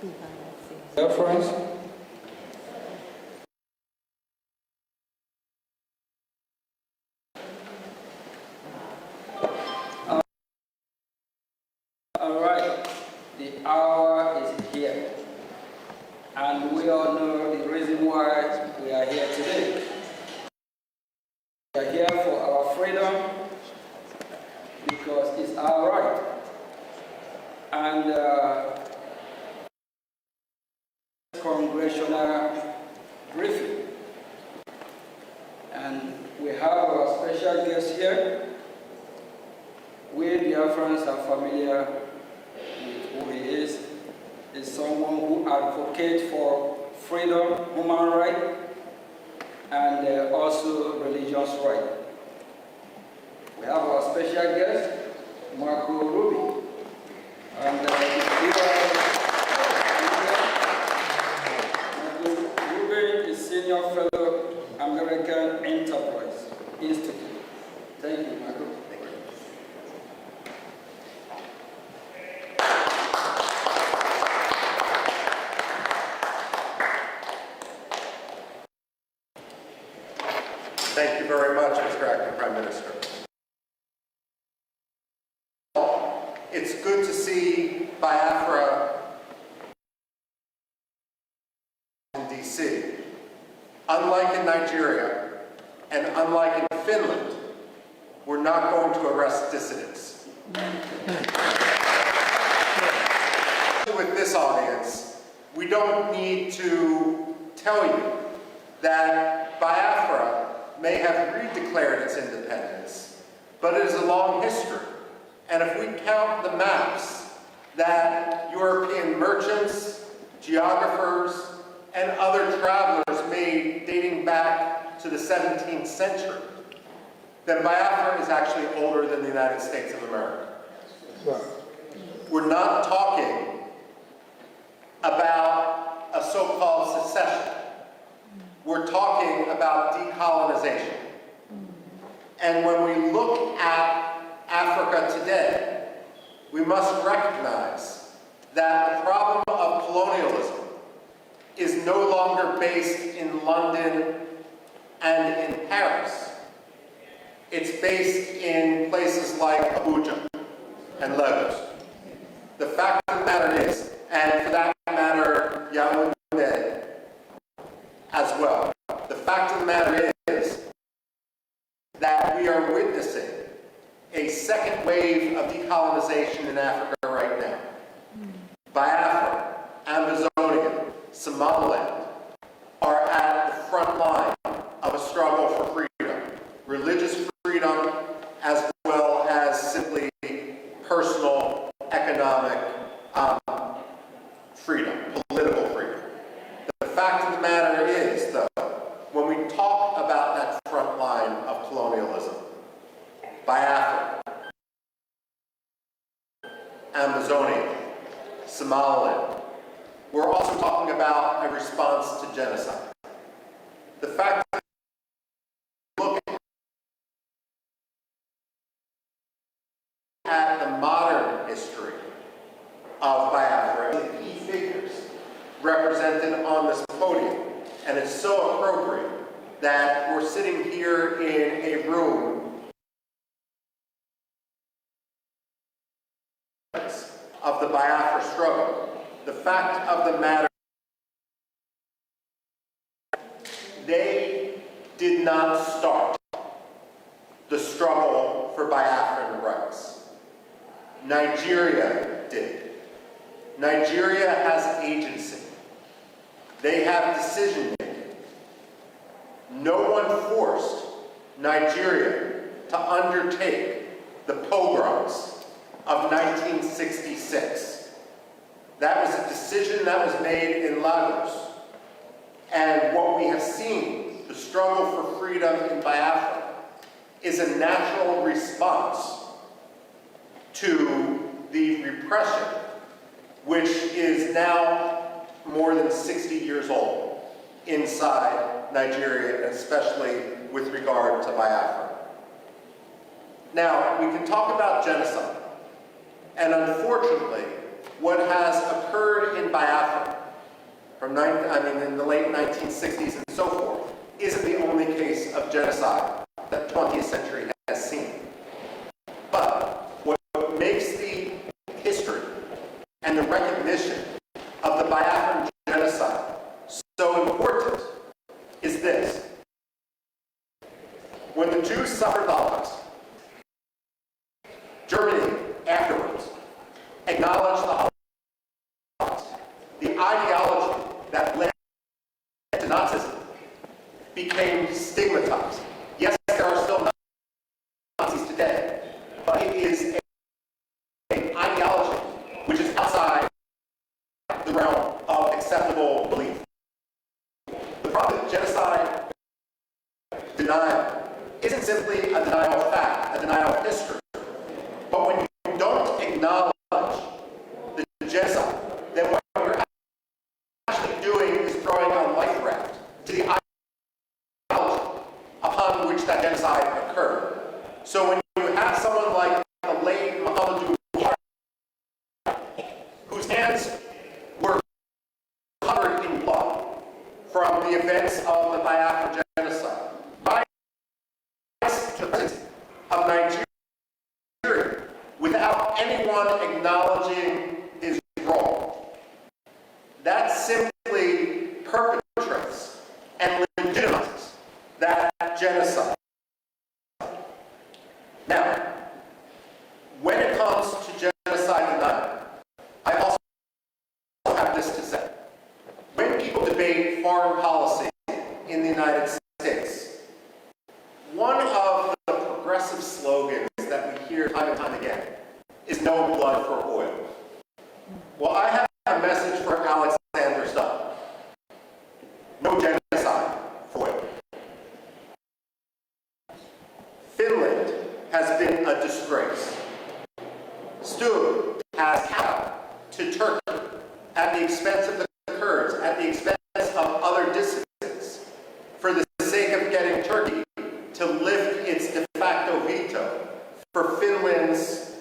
Reference. All right, the hour is here, and we all know the reason why we are here today. We are here for our freedom because it's our right. And congressional briefing. And we have our special guest here. We Biafrans are familiar with who he is. He's someone who advocates for freedom, human rights, and also religious rights. We have our special guest, Marco Rubio. And Rubio is Senior Fellow, American Enterprise Institute. Thank you, Marco. Thank you very much, Mr. Acting Prime Minister. It's good to see Biafra in D.C. Unlike in Nigeria and unlike in Finland, we're not going to arrest dissidents. With this audience, we don't need to tell you that Biafra may have redeclared its independence, but it is a long history. And if we count the maps that European merchants, geographers, and other travelers made dating back to the 17th century, then Biafra is actually older than the United States of America. We're not talking about a so-called secession. We're talking about decolonization. And when we look at Africa today, we must recognize that the problem of colonialism is no longer based in London and in Paris. It's based in places like Abuja and Lagos. The fact of the matter is, and for that matter, Yaoundé as well, the fact of the matter is that we are witnessing a second wave of decolonization in Africa right now. Biafra, Amazonia, Somaliland are at the front line of a struggle for freedom, religious freedom, as well as simply personal, economic freedom, political freedom. The fact of the matter is, though, when we talk about that front line of colonialism, Biafra, Amazonia, Somaliland, we're also talking about a response to genocide. The fact that we look at the modern history of Biafra, the key figures represented on this podium, and it's so appropriate that we're sitting here in a room of the Biafra struggle. The fact of the matter, they did not start the struggle for Biafran rights. Nigeria did. Nigeria has agency. They have decision-making. No one forced Nigeria to undertake the pogroms of 1966. That was a decision that was made in Lagos. And what we have seen, the struggle for freedom in Biafra, is a natural response to the repression, which is now more than 60 years old inside Nigeria, especially with regard to Biafra. Now, we can talk about genocide. And unfortunately, what has occurred in Biafra in the late 1960s and so forth, isn't the only case of genocide that the 20th century has seen. But what makes the history and the recognition of the Biafran genocide so important is this. When the Jews suffered the Holocaust, Germany afterwards acknowledged the Holocaust. The ideology that led to Nazism became stigmatized. Yes, there are still Nazis today, but it is an ideology which is outside the realm of acceptable belief. The problem with genocide denial isn't simply a denial of fact, a denial of history. But when you don't acknowledge the genocide, then what you're actually doing is throwing a life raft to the ideology upon which that genocide occurred. So when you have someone like the late Mahamadou Buhari, whose hands were covered in blood from the events of the Biafra genocide, of Nigeria, without anyone acknowledging his role, that simply perpetrates and legitimizes that genocide. Now, when it comes to genocide denial, I also have this to say. When people debate foreign policy in the United States, one of the progressive slogans that we hear time and time again is no blood for oil. Well, I have a message for Alexander Stubb. No genocide for oil. Finland has been a disgrace. Stubb has out to Turkey at the expense of the Kurds, at the expense of other dissidents, for the sake of getting Turkey to lift its de facto veto for Finland's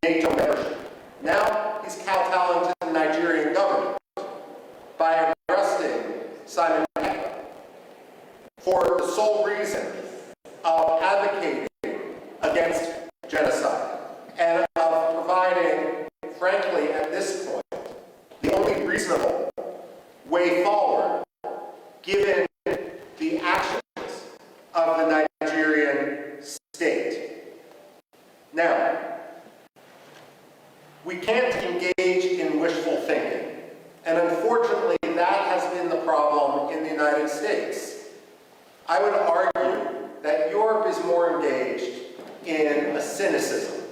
NATO membership. Now he's kowtowing to the Nigerian government by arresting Simon Ekpa for the sole reason of advocating against genocide and of providing, frankly, at this point, the only reasonable way forward given the actions of the Nigerian state. Now, we can't engage in wishful thinking, and unfortunately that has been the problem in the United States. I would argue that Europe is more engaged in a cynicism,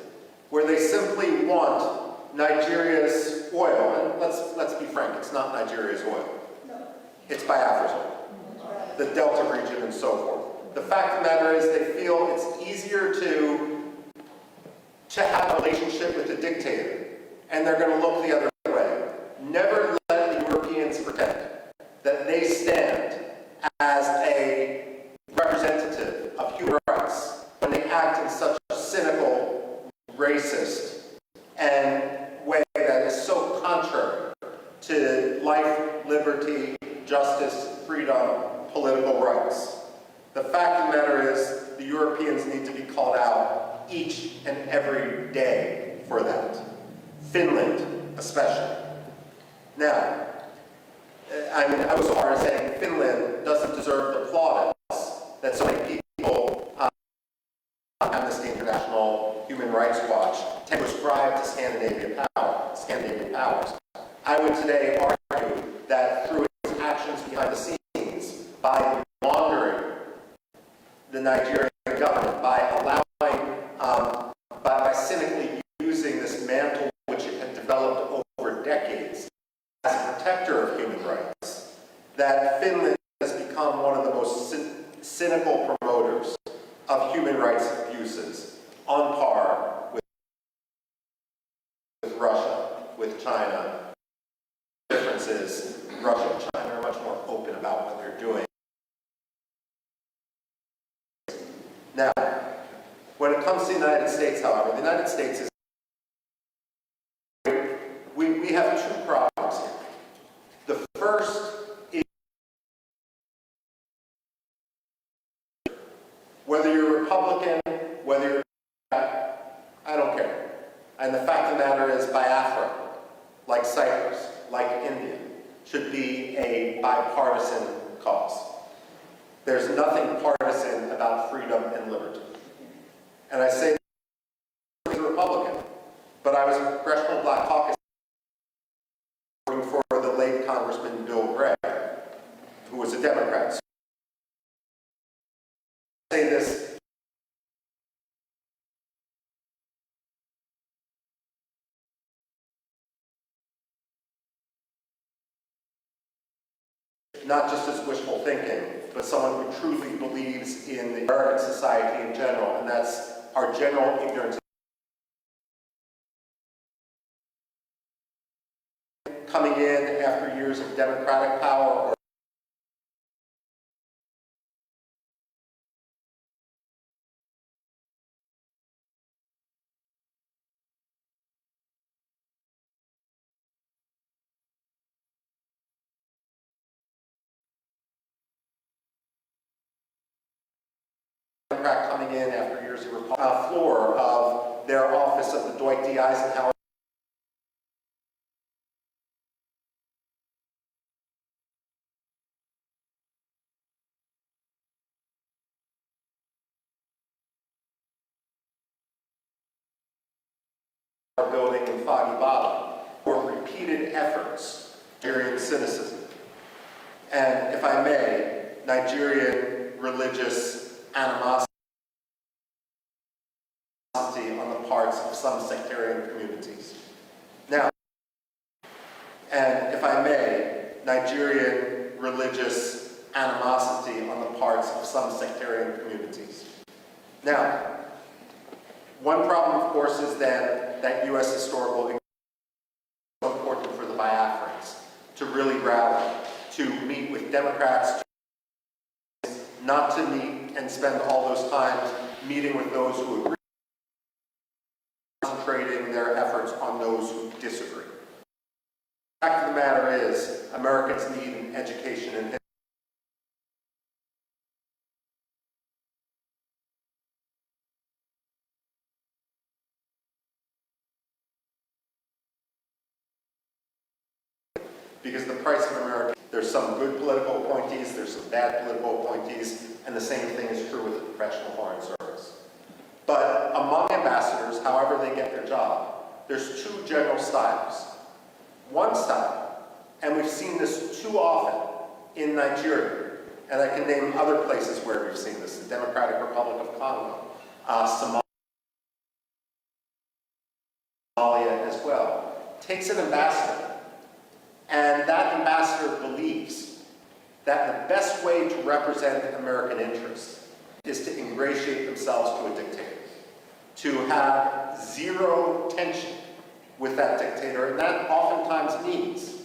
where they simply want Nigeria's oil, and let's be frank, it's not Nigeria's oil. It's Biafra's oil, the Delta region and so forth. The fact of the matter is they feel it's easier to have a relationship with a dictator, and they're going to look the other way. Never let the Europeans pretend that they stand as a representative of human rights when they act in such a cynical, racist, and way that is so contrary to life, liberty, justice, freedom, political rights. The fact of the matter is the Europeans need to be called out each and every day for that. Finland, especially. Now, I was so far as saying Finland doesn't deserve the plaudits that so many people, Amnesty International, Human Rights Watch, tend to ascribe to Scandinavian powers. I would today argue that through its actions behind the scenes, by laundering the Nigerian government, by allowing, by cynically using this mantle which it had developed over decades as a protector of human rights, that Finland has become one of the most cynical promoters of human rights abuses, on par with Russia, with China. The difference is Russia and China are much more open about what they're doing. Now, when it comes to the United States, however, the United States is, we have two problems here. The first sectors, like India, should be a bipartisan cause. There's nothing partisan about freedom and liberty. And I say as a Republican, but I was a Congressional Black Caucus for the late Congressman Bill Gregg, who was a Democrat. So I say this not just as wishful thinking, but someone who truly believes in the American society in general, and that's our general ignorance. Coming in after years of democratic power or Democrat coming in after years of Republican floor of their office of the Dwight D. Eisenhower building in Foggy Bottom for repeated efforts during cynicism. And if I may, Nigerian religious animosity on the parts of some sectarian communities. Now, and if I may, Nigerian religious animosity on the parts of some sectarian communities. Now, one problem, of course, is then that U.S. historical is so important for the Biafrans to really rally, to meet with Democrats, not to meet and spend all those times meeting with those who agree, concentrating their efforts on those who disagree. The fact of the matter is, Americans need an education in history. Because the price of America, there's some good political appointees, there's some bad political appointees, and the same thing is true with the professional foreign service. But among ambassadors, however they get their job, there's two general styles. One style, and we've seen this too often in Nigeria, and I can name other places where we've seen this, the Democratic Republic of Congo, Somalia as well, takes an ambassador. And that ambassador believes that the best way to represent American interests is to ingratiate themselves to a dictator, to have zero tension with that dictator, and that oftentimes means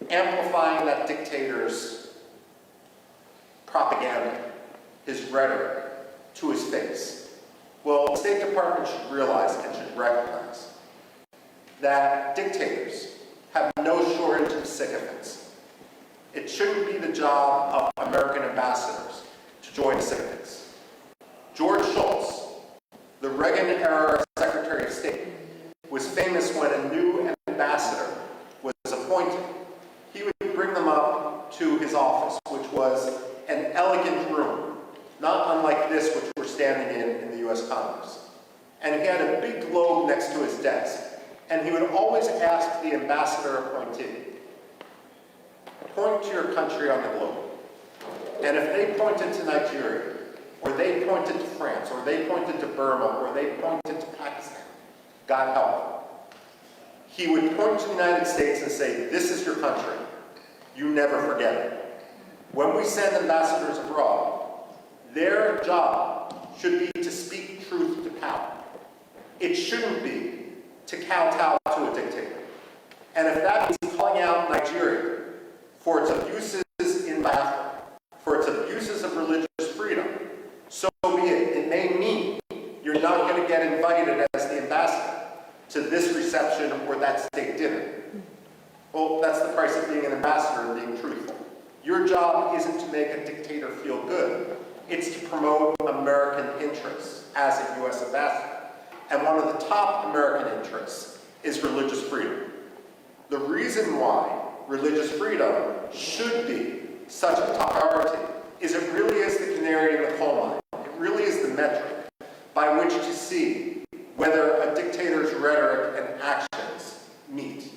amplifying that dictator's propaganda, his rhetoric, to his face. Well, the State Department should realize and should recognize that dictators have no shortage of sycophants. It shouldn't be the job of American ambassadors to join sycophants. George Shultz, the Reagan-era Secretary of State, was famous when a new ambassador was appointed. He would bring them up to his office, which was an elegant room, not unlike this which we're standing in the U.S. Congress. And he had a big globe next to his desk. And he would always ask the ambassador appointee, point to your country on the globe. And if they pointed to Nigeria, or they pointed to France, or they pointed to Burma, or they pointed to Pakistan, God help them, he would point to the United States and say, this is your country. You never forget it. When we send ambassadors abroad, their job should be to speak truth to power. It shouldn't be to kowtow to a dictator. And if that means calling out Nigeria for its abuses in Biafra, for its abuses of religious freedom, so be it. It may mean you're not going to get invited as the ambassador to this reception or that state dinner. Well, that's the price of being an ambassador and being truthful. Your job isn't to make a dictator feel good. It's to promote American interests as a U.S. ambassador. And one of the top American interests is religious freedom. the reason why religious freedom should be such a top priority is it really is the canary in the coal mine. It really is the metric by which to see whether a dictator's rhetoric and actions meet.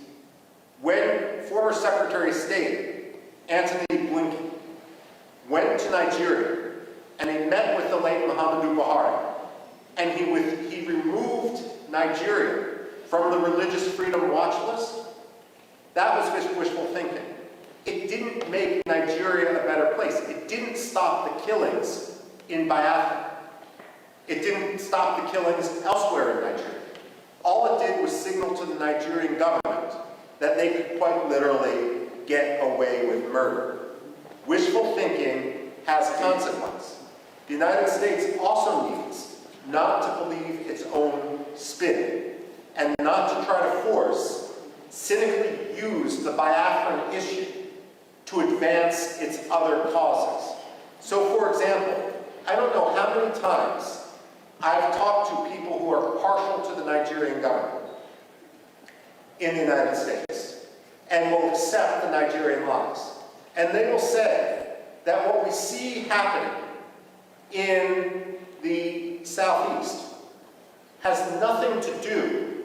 When former Secretary of State Antony Blinken went to Nigeria and he met with the late Muhammadu Buhari, and he removed Nigeria from the religious freedom watch list, that was wishful thinking. It didn't make Nigeria a better place. It didn't stop the killings in Biafra. It didn't stop the killings elsewhere in Nigeria. All it did was signal to the Nigerian government that they could quite literally get away with murder. Wishful thinking has consequence. The United States also needs not to believe its own spin and not to try to force, cynically use the Biafran issue to advance its other causes. So, for example, I don't know how many times I've talked to people who are partial to the Nigerian government in the United States and will accept the Nigerian lies. And they will say that what we see happening in the Southeast has nothing to do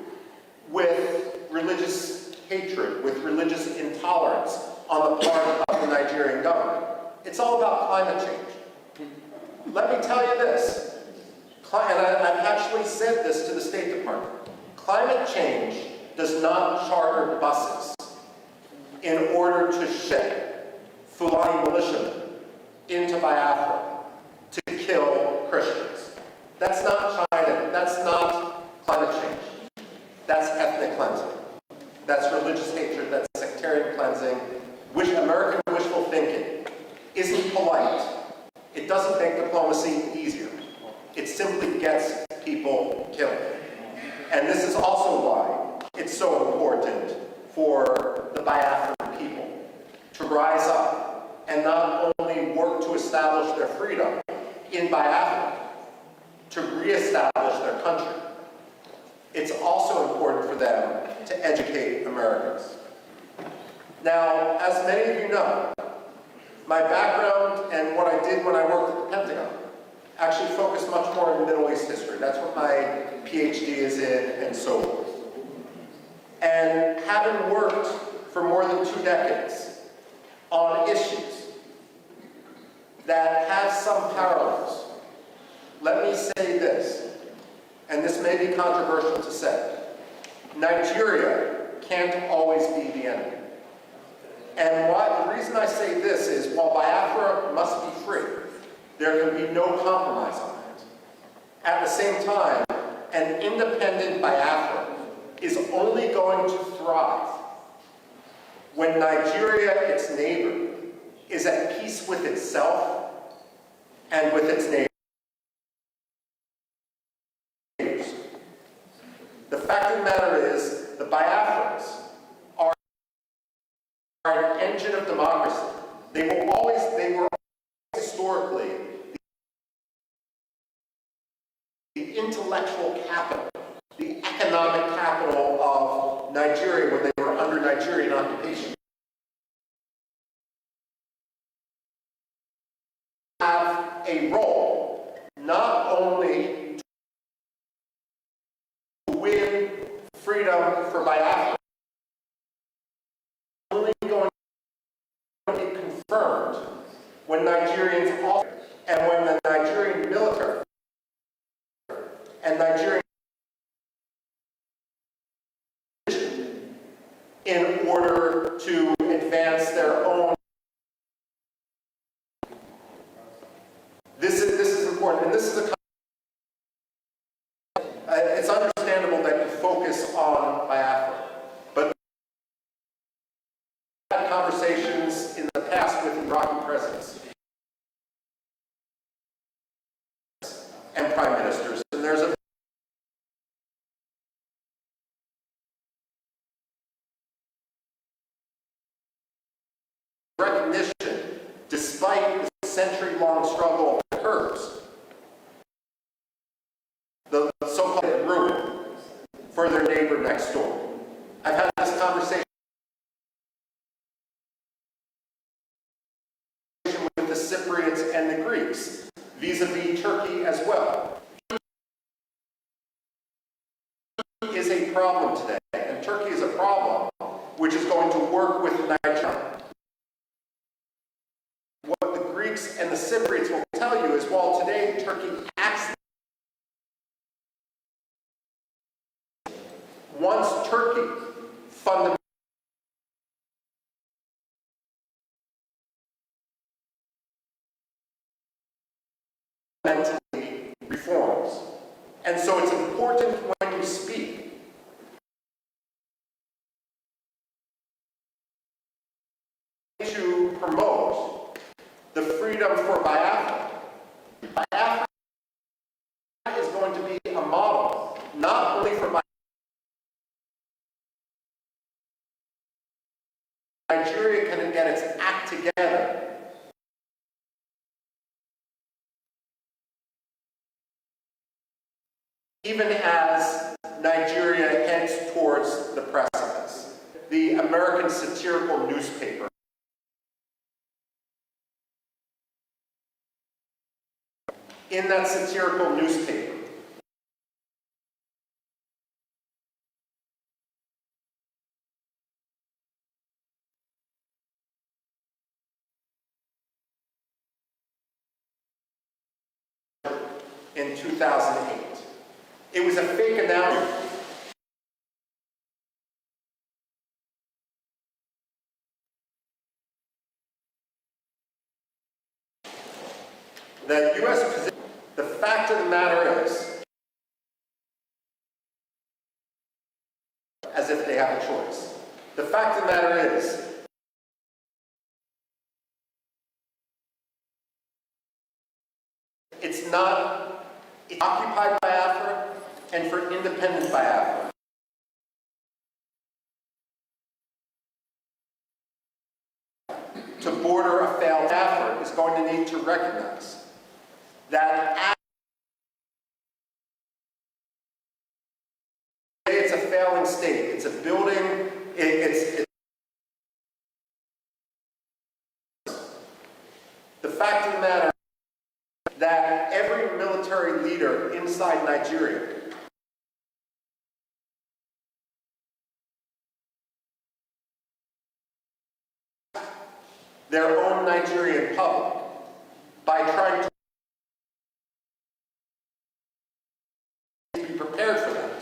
with religious hatred, with religious intolerance on the part of the Nigerian government. It's all about climate change. Let me tell you this, and I've actually said this to the State Department. Climate change does not charter buses in order to ship Fulani militiamen into Biafra to kill Christians. That's not China, that's not climate change. That's ethnic cleansing. That's religious hatred, that's sectarian cleansing, which American wishful thinking isn't polite. It doesn't make diplomacy easier. It simply gets people killed. And this is also why it's so important for the Biafran people to rise up and not only work to establish their freedom in Biafra, to reestablish their country. It's also important for them to educate Americans. Now, as many of you know, my background and what I did when I worked at the Pentagon actually focused much more in Middle East history. That's what my PhD is in, and so forth. And having worked for more than 2 decades on issues that have some parallels, let me say this, and this may be controversial to say. Nigeria can't always be the enemy. And the reason I say this is, while Biafra must be free, there can be no compromise on that. At the same time, an independent Biafra is only going to thrive when Nigeria, its neighbor, is at peace with itself and with its neighbors. The fact of the matter is, the Biafrans are an engine of democracy. They were always historically the intellectual capital, the economic capital of Nigeria when they were under Nigerian occupation. Have a role, not only to win freedom for Biafra, only going to be confirmed when Nigerians also, and when the Nigerian military and Nigerian in order to advance their own. This is important, and this is it's understandable that you focus on Biafra, but I've had conversations in the past with Iraqi presidents and prime ministers, and there's a recognition, despite the century-long struggle of the Kurds, the so-called ruin for their neighbor next door. I've had this conversation with the Cypriots and the Greeks, vis-a-vis Turkey as well. Turkey is a problem today, and Turkey is a problem which is going to work with Nigeria. What the Greeks and the Cypriots will tell you is, while today Turkey acts, once Turkey fundamentally reforms. And so it's important when you speak to promote the freedom for Biafra. Biafra is going to be a model, not only for Nigeria can get its act together. Even as Nigeria heads towards the precipice. The American satirical newspaper in that satirical newspaper, in 2008. It was a fake announcement. The U.S. position, the fact of the matter is, as if they have a choice. The fact of the matter is, it's occupied Biafra and for independent Biafra. To border a failed Biafra is going to need to recognize that it's a failing state. It's a building. It's the fact of the matter that every military leader inside Nigeria their own Nigerian public by trying to be prepared for that.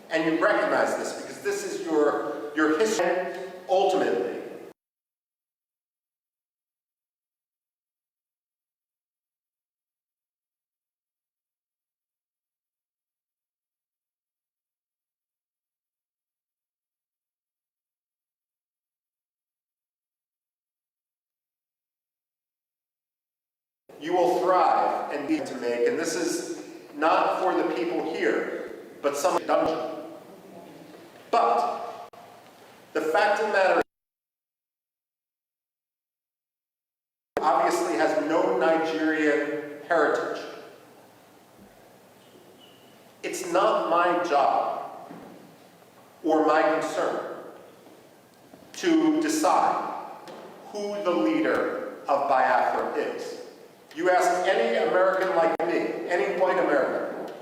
And you recognize this because this is your history ultimately. You will thrive and be to make, and this is not for the people here, but some dungeon. But the fact of the matter is, obviously has no Nigerian heritage. It's not my job or my concern to decide who the leader of Biafra is. You ask any American like me, any white American,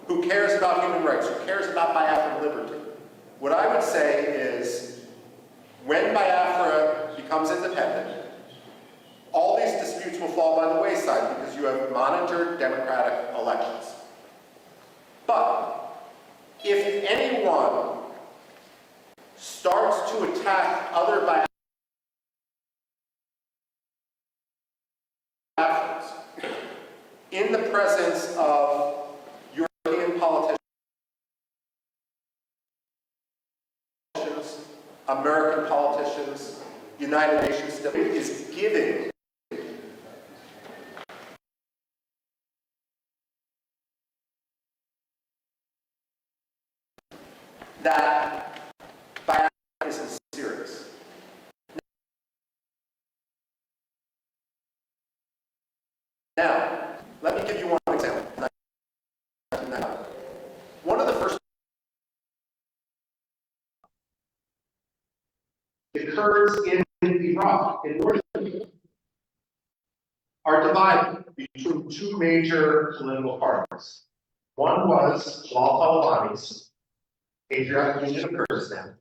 who cares about human rights, who cares about Biafran liberty, what I would say is, when Biafra becomes independent, all these disputes will fall by the wayside because you have monitored democratic elections. But if anyone starts to attack other Biafrans in the presence of European politicians, American politicians, United Nations, is giving that Biafra isn't serious. Now, let me give you one example. Kurds in Iraq, in northern Iraq, are divided between two major political parties. One was Jalal Talabani's Patriotic Union of Kurdistan.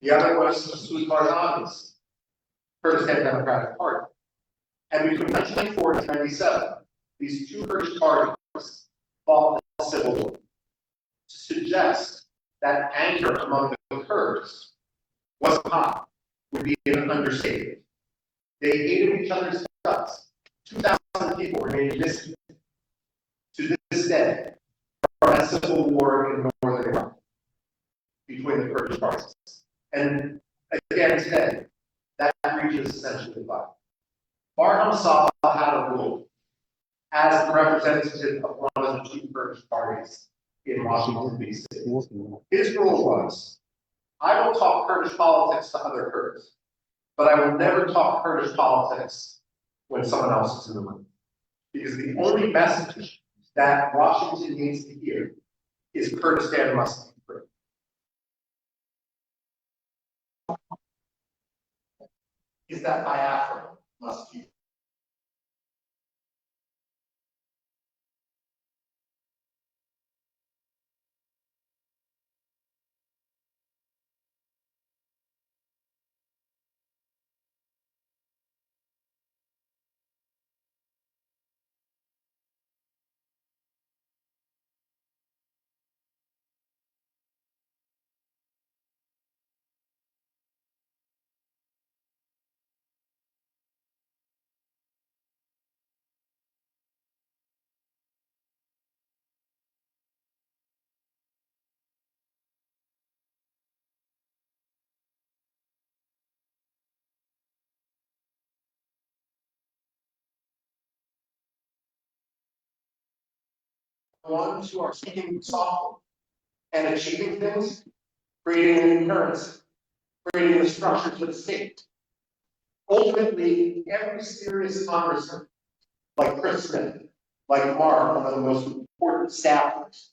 The other was Masoud Barzani's Kurdistan Democratic Party. And between 1994 and 1997, these two Kurdish parties fought a civil war to suggest that anger among the Kurds was hot, would be an understatement. They hated each other's guts. 2,000 people remain missing to this day from a civil war in northern Iraq between the Kurdish parties. And again today, that region is essentially divided. Barham Saleh had a rule as the representative of one of the two Kurdish parties in Washington, D.C. His rule was, I will talk Kurdish politics to other Kurds, but I will never talk Kurdish politics when someone else is in the room. Because the only message that Washington needs to hear is Kurdistan must be free. Is that Biafra must be. Ones who are speaking softly and achieving things, creating an currency, creating the structure to the state. Ultimately, every serious congressman, like Chris Smith, like Mark, one of the most important staffers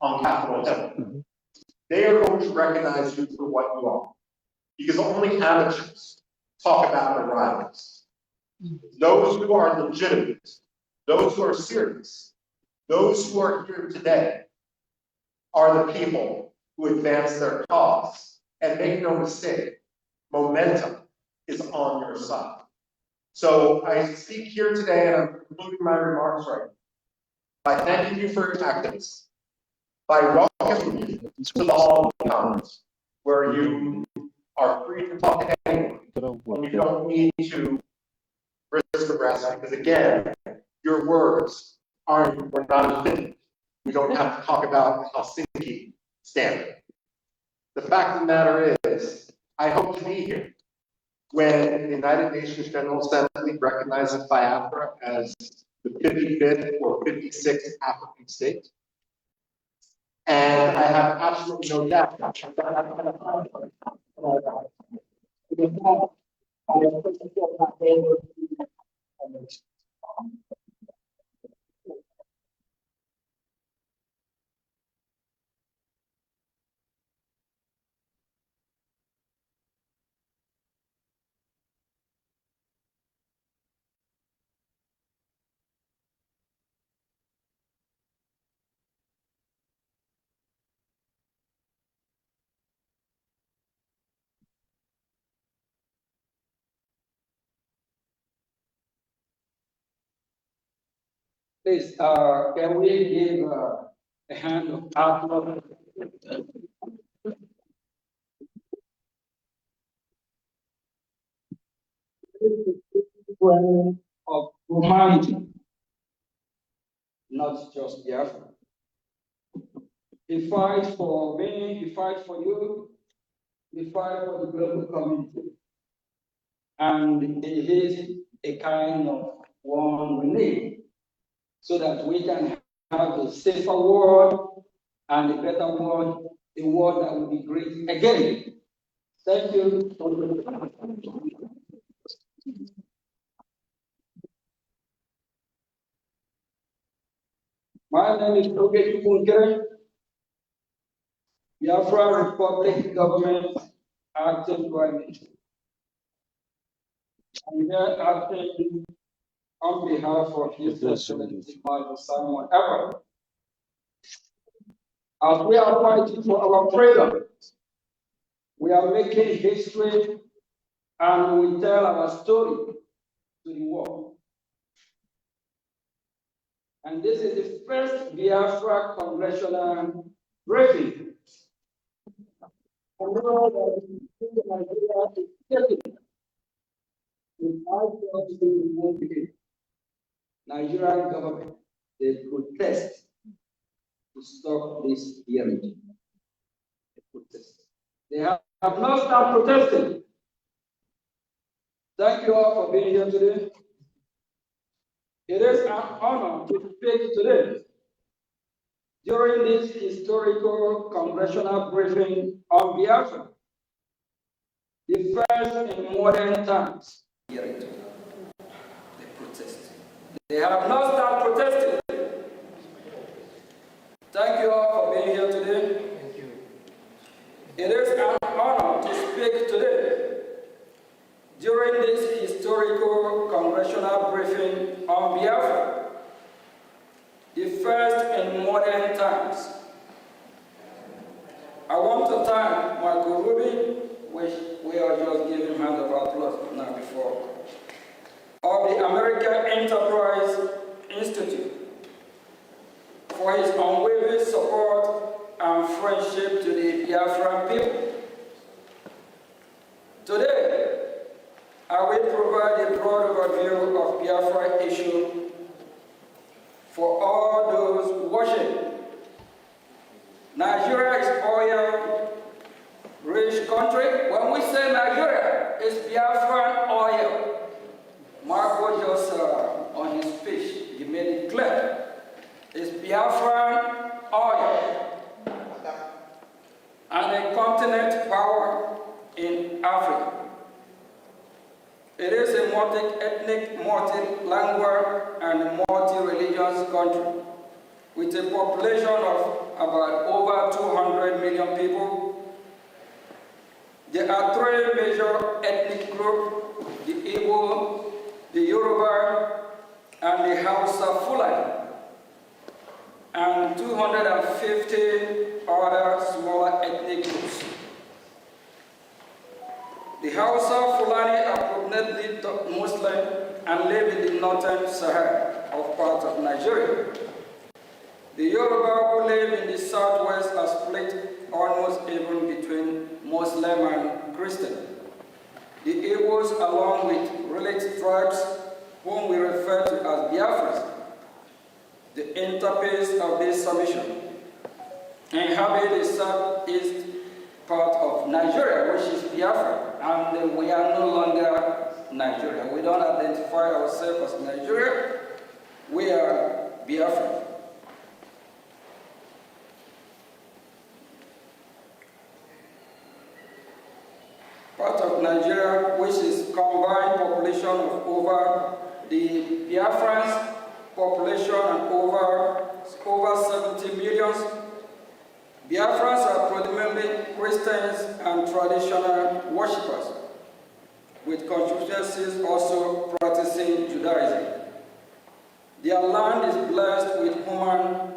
on Capitol Hill, they are going to recognize you for what you are. Because only amateurs talk about their rivals. Those who are legitimate, those who are serious, those who are here today are the people who advance their cause. And make no mistake, momentum is on your side. So I speak here today, and I'm concluding my remarks right now, by thanking you for your activism, by welcoming you to the Hall of Commons, where you are free to talk to anyone, and you don't need to risk arrest, because again, your words were not offended. We don't have to talk about the Helsinki standard. The fact of the matter is, I hope to be here when the United Nations General Assembly recognizes Biafra as the 55th or 56th African state. And I have absolutely no doubt. Please, can we give a hand of applause? Of humanity, not just Biafra. He fights for me, he fights for you, he fights for the global community. And he is a kind of one we need, so that we can have a safer world and a better world, a world that will be great again. Thank you. My name is Oge Tukunke, Biafra Republic Government Acting Prime Minister. I'm here acting on behalf of His Excellency Michael Simon Evans. As we are fighting for our freedom, we are making history and we tell our story to the world. And this is the first Biafra congressional briefing. Nigerian government, they protest to stop this hearing. They protest. They have not started protesting. Thank you all for being here today. It is an honor to speak today during this historical congressional briefing on Biafra, the first in modern times. Hearing. They protest. They have not started protesting. Thank you all for being here today. Thank you. It is an honor to speak today during this historical congressional briefing on Biafra, the first in modern times. I want to thank Michael Rubin, which we are just giving him hand of applause now before, of the American Enterprise Institute for his unwavering support and friendship to the Biafran people. Today, I will provide a broad overview of Biafra issue for all those watching. Nigeria is oil-rich country. When we say Nigeria, it's Biafran oil. Marco just on his speech, he made it clear. It's Biafran oil and a continent power in Africa. It is a multi-ethnic, multi-language, and multi-religious country with a population of about over 200 million people. There are three major ethnic groups: the Igbo, the Yoruba, and the Hausa Fulani, and 250 other smaller ethnic groups. The Hausa Fulani are predominantly Muslim and live in the northern Sahara of part of Nigeria. The Yoruba who live in the southwest are split almost even between Muslim and Christian. The Igbos, along with related tribes whom we refer to as Biafras, the interface of this submission, inhabit the southeast part of Nigeria, which is Biafra, and we are no longer Nigeria. We don't identify ourselves as Nigeria. We are Biafra. Part of Nigeria, which is combined population of over the Biafrans population and over 70 million. Biafrans are predominantly Christians and traditional worshippers, with constituencies also practicing Judaism. Their land is blessed with human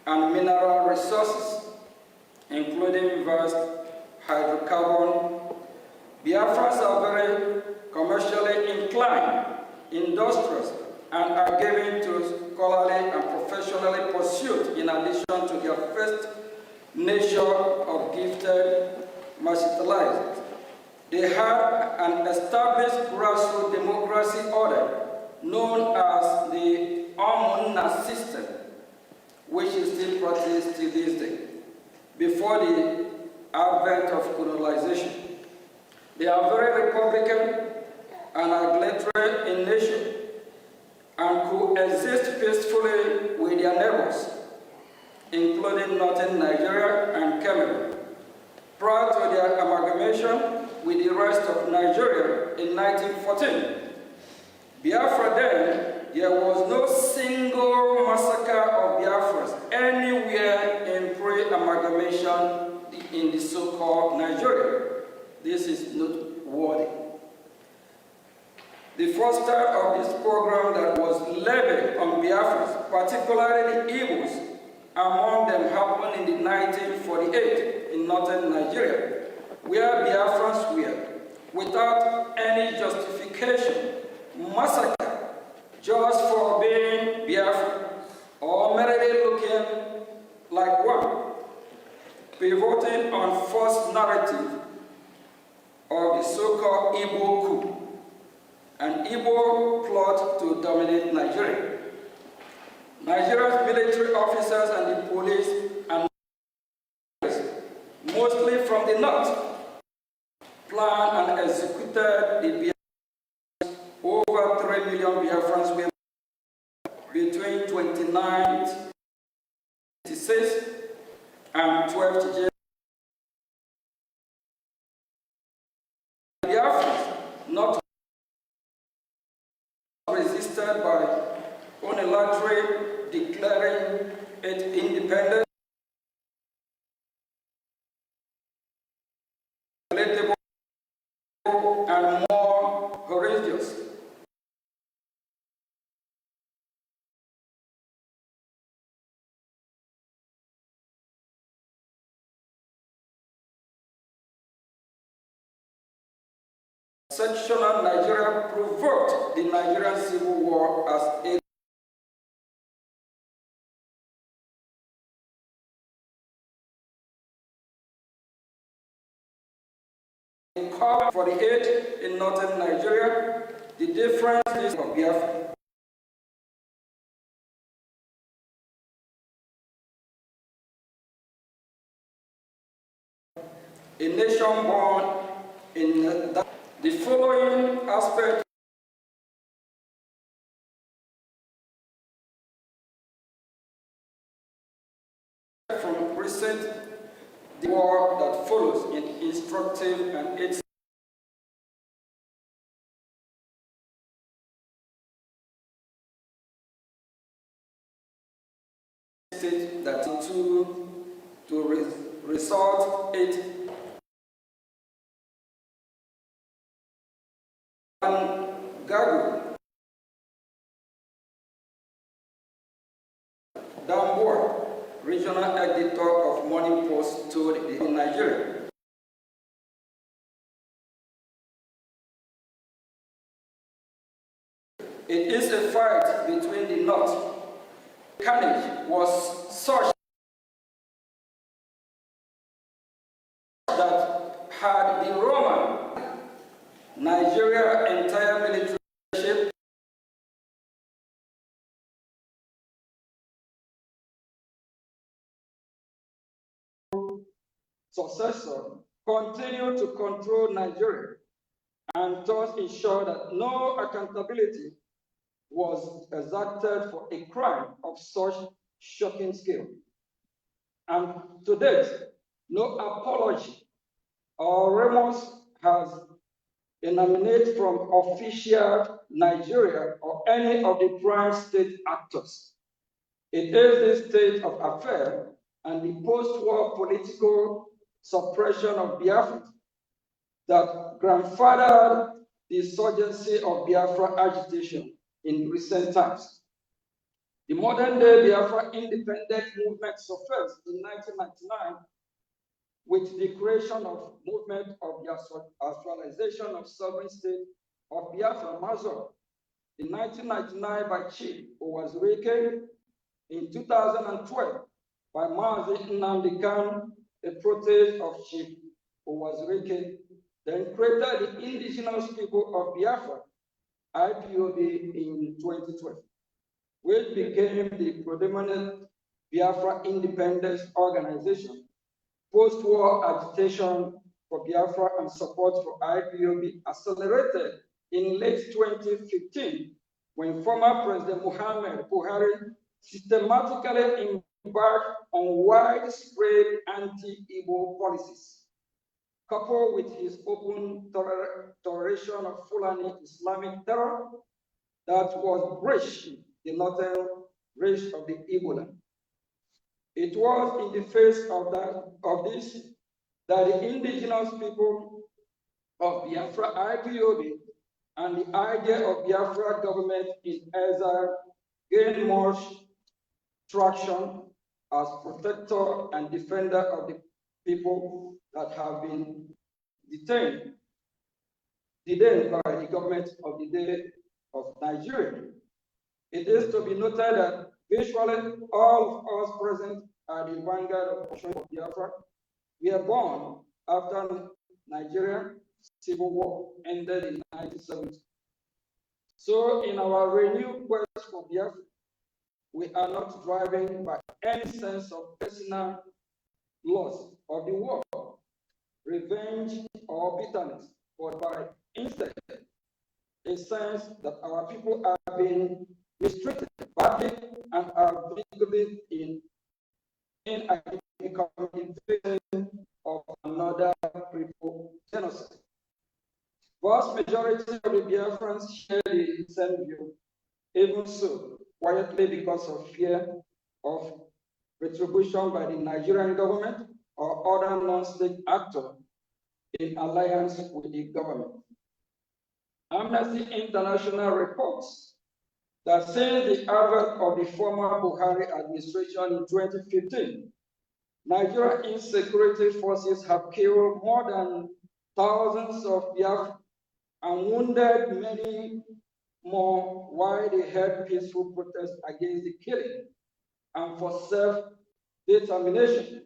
and mineral resources, including vast hydrocarbon. Biafrans are very commercially inclined, industrious, and are given to scholarly and professionally pursuit in addition to their first nature of gifted martialized. They have an established grassroots democracy order known as the Omuna system, which is still practiced to this day, before the advent of colonization. They are very republican and egalitarian in nature and coexist peacefully with their neighbors, including northern Nigeria and Cameroon. Prior to their amalgamation with the rest of Nigeria in 1914, Biafra then, there was no single massacre of Biafras anywhere in pre-amalgamation in the so-called Nigeria. first start of this program that was levied on Biafrans, particularly the Igbos, among them happened in the 1948 in northern Nigeria, where Biafrans were, without any justification, massacred just for being Biafran or merely looking like one, pivoting on false narrative of the so-called Igbo coup, an Igbo plot to dominate Nigeria. Nigeria's military officers and the police, and mostly from the north, planned and executed the Biafrans. Over 3 million Biafrans were between 2996 and 12th January. Biafrans not resisted by unilaterally declaring it independent, and more horrendous. Sectional Nigeria provoked the Nigerian Civil War as a for the aid in northern Nigeria. The difference is of Biafra. A nation born in the following aspect from recent the war that follows in instructive and its state that to result it and Gago Damboa, regional editor of Morning Post, told in Nigeria. It is a fight between the North. Carnage was such that had the Roman Nigeria entire military leadership successor continue to control Nigeria and thus ensure that no accountability was exacted for a crime of such shocking scale. And to date, no apology or remorse has emanated from official Nigeria or any of the prime state actors. It is this state of affairs and the post-war political suppression of Biafra that grandfathered the insurgency of Biafra agitation in recent times. The modern-day Biafra independent movement surfaced in 1999 with the creation of movement of the actualization of sovereign state of Biafra Mazur in 1999 by Chief Uwazurike, in 2012 by Mazi Nnamdi Kanu, a protege of Chief Uwazurike, then created the indigenous people of Biafra, IPOB, in 2012, which became the predominant Biafra independence organization. Post-war agitation for Biafra and support for IPOB accelerated in late 2015 when former President Muhammad Buhari systematically embarked on widespread anti-Igbo policies, coupled with his open toleration of Fulani Islamic terror that was breaching the northern reach of the Igbo land. It was in the face of this that the indigenous people of Biafra IPOB and the idea of Biafra government in exile gained much traction as protector and defender of the people that have been detained by the government of the day of Nigeria. It is to be noted that virtually all of us present at the vanguard of Biafra were born after Nigeria Civil War ended in 1970. So in our renewed quest for Biafra, we are not driven by any sense of personal loss of the war, revenge, or bitterness, but by instead a sense that our people are being mistreated badly and are victims in becoming victims of another people genocide. Vast majority of the Biafrans share the same view, even so, quietly because of fear of retribution by the Nigerian government or other non-state actors in alliance with the government. Amnesty International reports that since the advent of the former Buhari administration in 2015, Nigerian insecurity forces have killed more than thousands of Biafrans and wounded many more while they held peaceful protests against the killing and for self-determination.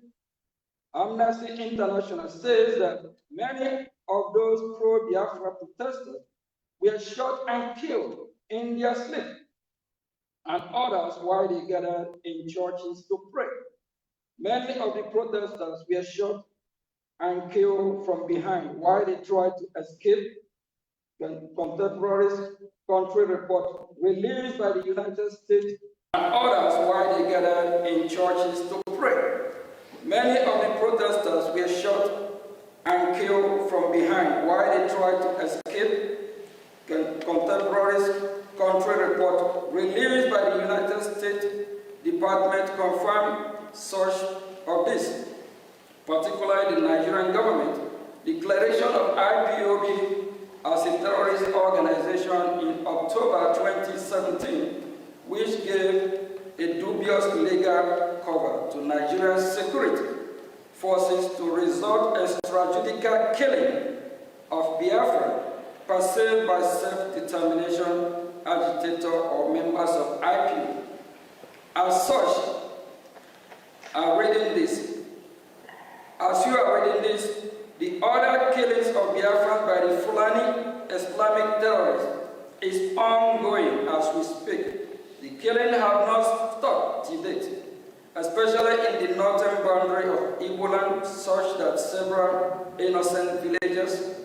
Amnesty International says that many of those pro-Biafra protesters were shot and killed in their sleep, and others while they gathered in churches to pray. Many of the protesters were shot and killed from behind while they tried to escape. Contemporary country report released by the United States and others while they gathered in churches to pray. Many of the protesters were shot and killed from behind while they tried to escape. Contemporary country report released by the United States Department confirmed such of this, particularly the Nigerian government declaration of IPOB as a terrorist organization in October 2017, which gave a dubious legal cover to Nigeria's security forces to resort extrajudicial killing of Biafra perceived by self-determination agitator or members of IPOB. As such, as you are reading this, the other killings of Biafrans by the Fulani Islamic terrorists is ongoing as we speak. The killing have not stopped to date, especially in the northern boundary of Igbo land, such that several innocent villagers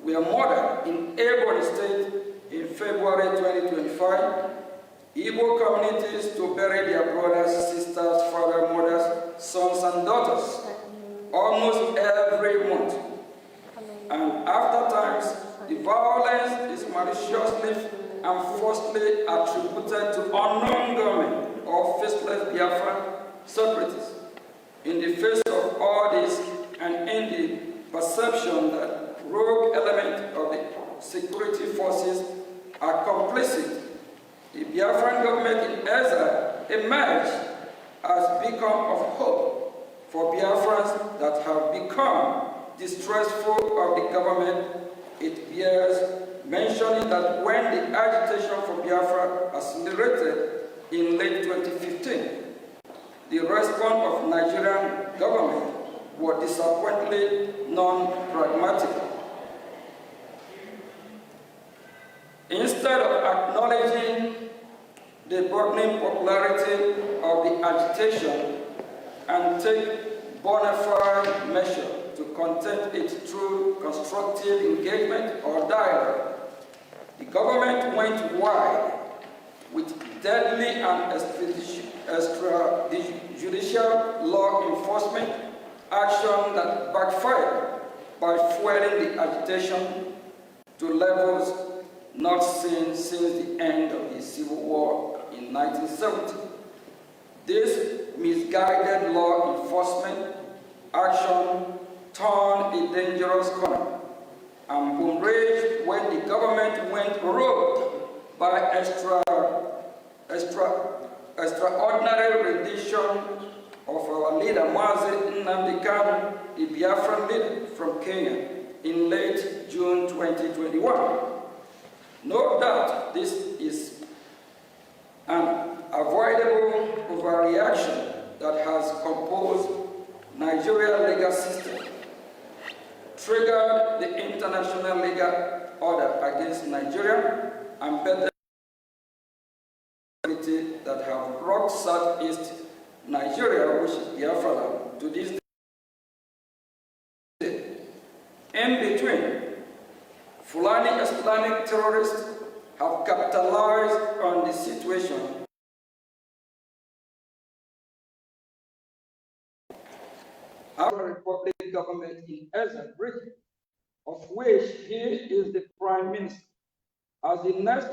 were murdered in Ebonyi State in February 2025. Igbo communities to bury their brothers, sisters, fathers, mothers, sons, and daughters almost every month. And after times, the violence is maliciously and falsely attributed to unknown government or faceless Biafran separatists. In the face of all this, and in the perception that rogue elements of the security forces are complicit, the Biafran government in exile emerged as beacon of hope for Biafrans that have become distrustful of the government. It bears mentioning that when the agitation for Biafra accelerated in late 2015, the response of Nigerian government was disappointingly non-pragmatic. Instead of acknowledging the burgeoning popularity of the agitation and take bona fide measure to contain it through constructive engagement or dialogue, the government went wide with deadly and extrajudicial law enforcement action that backfired by fueling the agitation to levels not seen since the end of the Civil War in 1970. This misguided law enforcement action turned a dangerous corner and boom rage when the government went rogue by extraordinary rendition of our leader, Mazi Nnamdi Kanu, the Biafran leader from Kenya, in late June 2021. No doubt this is an avoidable overreaction that has composed Nigeria's legal system, triggered the international legal order against Nigeria, and better that have rocked Southeast Nigeria, which is Biafra, to this day. In between, Fulani Islamic terrorists have capitalized on the situation. Our Republic government in Ezen region, of which he is the Prime Minister, as the next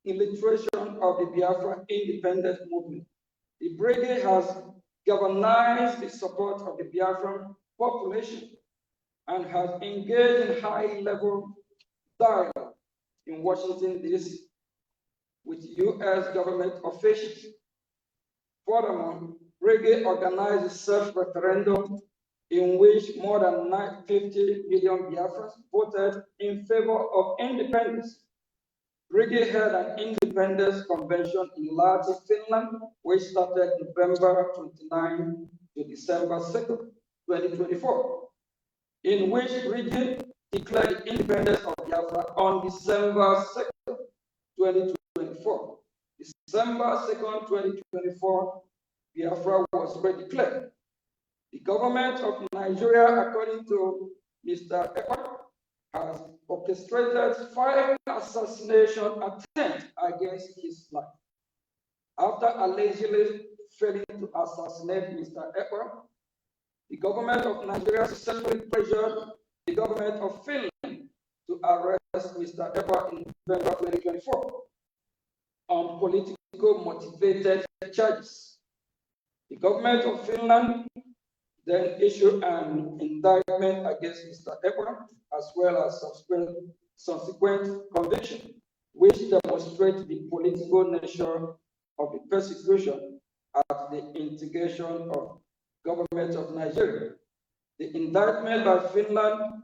illustration of the Biafra independent movement. The brigade has galvanized the support of the Biafran population and has engaged in high-level dialogue in Washington, D.C. with U.S. government officials. Furthermore, brigade organized a self-referendum in which more than 50 million Biafrans voted in favor of independence. Brigade held an independence convention in Lahti, Finland, which started November 29 to December 2, 2024, in which Brigade declared the independence of Biafra on December 2, 2024. December 2, 2024, Biafra was redeclared. The government of Nigeria, according to Mr. Ekpa, has orchestrated 5 assassination attempts against his life. After allegedly failing to assassinate Mr. Ekpa, the government of Nigeria successfully pressured the government of Finland to arrest Mr. Ekpa in November 2024 on political motivated charges. The government of Finland then issued an indictment against Mr. Ekpa, as well as subsequent conviction, which demonstrates the political nature of the persecution at the instigation of government of Nigeria. The indictment by Finland,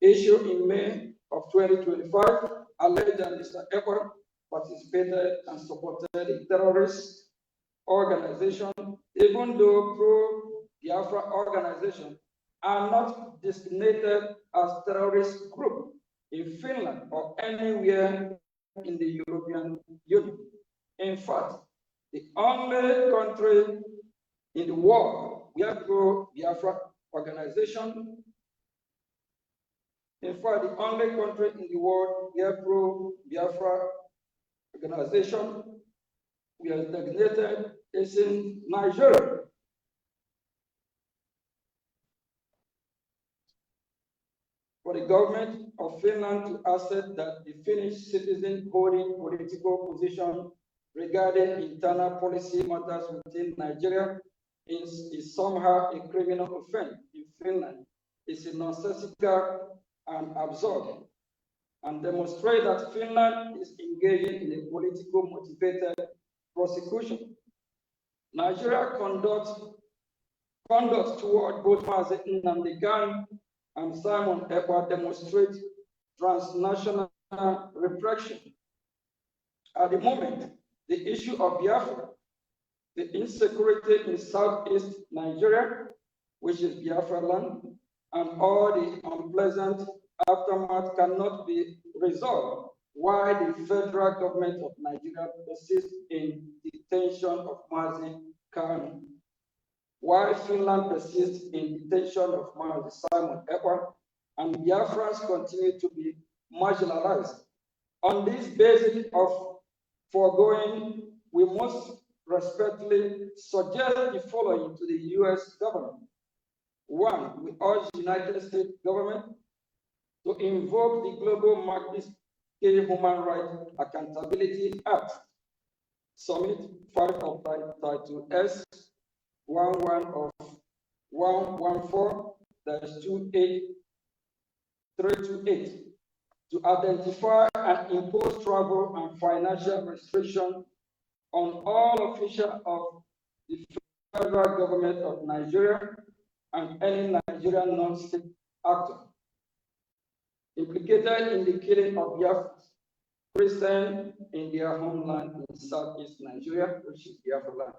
issued in May of 2025, alleged that Mr. Ekpa participated and supported a terrorist organization, even though pro-Biafra organizations are not designated as terrorist group in Finland or anywhere in the European Union. In fact, the only country in the world where pro-Biafra organization, in fact, the only country in the world where pro-Biafra organization we are designated is in Nigeria. For the government of Finland to assert that the Finnish citizen holding political position regarding internal policy matters within Nigeria is somehow a criminal offense in Finland is nonsensical and absurd, and demonstrate that Finland is engaging in a political motivated prosecution. Nigeria conduct toward both Mazi Nnamdi Kanu and Simon Ekpa demonstrate transnational repression. At the moment, the issue of Biafra, the insecurity in Southeast Nigeria, which is Biafra land, and all the unpleasant aftermath cannot be resolved, while the federal government of Nigeria persists in detention of Mazi Kanu, while Finland persists in detention of Mazi Simon Ekpa, and Biafrans continue to be marginalized. On this basis of foregoing, we must respectfully suggest the following to the U.S. government. One, we urge the United States government to invoke the Global Magnitsky Human Rights Accountability Act, Summit 5 of Title S 11 of 114-28 328, to identify and impose travel and financial restrictions on all officials of the federal government of Nigeria and any Nigerian non-state actor implicated in the killing of Biafra Christians in their homeland in southeast Nigeria, which is Biafra land.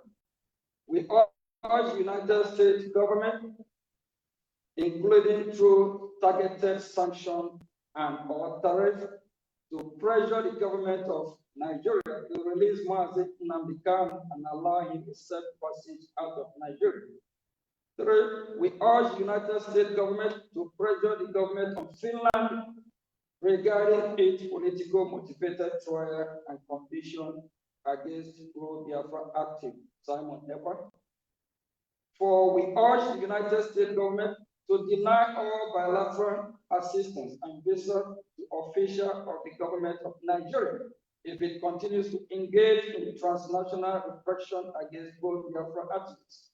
We urge United States government, including through targeted sanctions and or tariffs, to pressure the government of Nigeria to release Mazi Nnamdi Kanu and allow him a safe passage out of Nigeria. 3, we urge United States government to pressure the government of Finland regarding its political motivated trial and conviction against pro-Biafra active Simon Ekpa. 4, we urge the United States government to deny all bilateral assistance and visa to officials of the government of Nigeria if it continues to engage in transnational repression against both Biafra activists,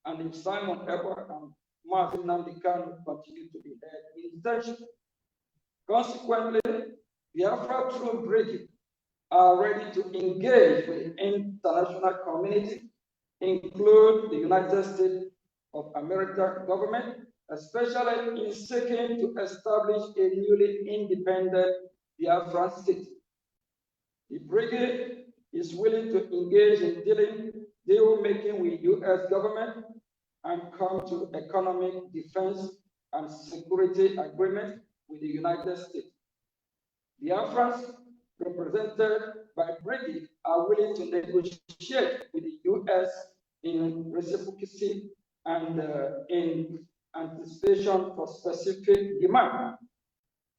and if Simon Ekpa and Mazi Nnamdi Kanu continue to be held in detention. Consequently, Biafra troop brigade are ready to engage with the international community, include the United States of America government, especially in seeking to establish a newly independent Biafran state. The brigade is willing to engage in deal making with U.S. government and come to economic defense and security agreement with the United States. Biafrans represented by brigade are willing to negotiate with the U.S. in reciprocity and in anticipation for specific demand,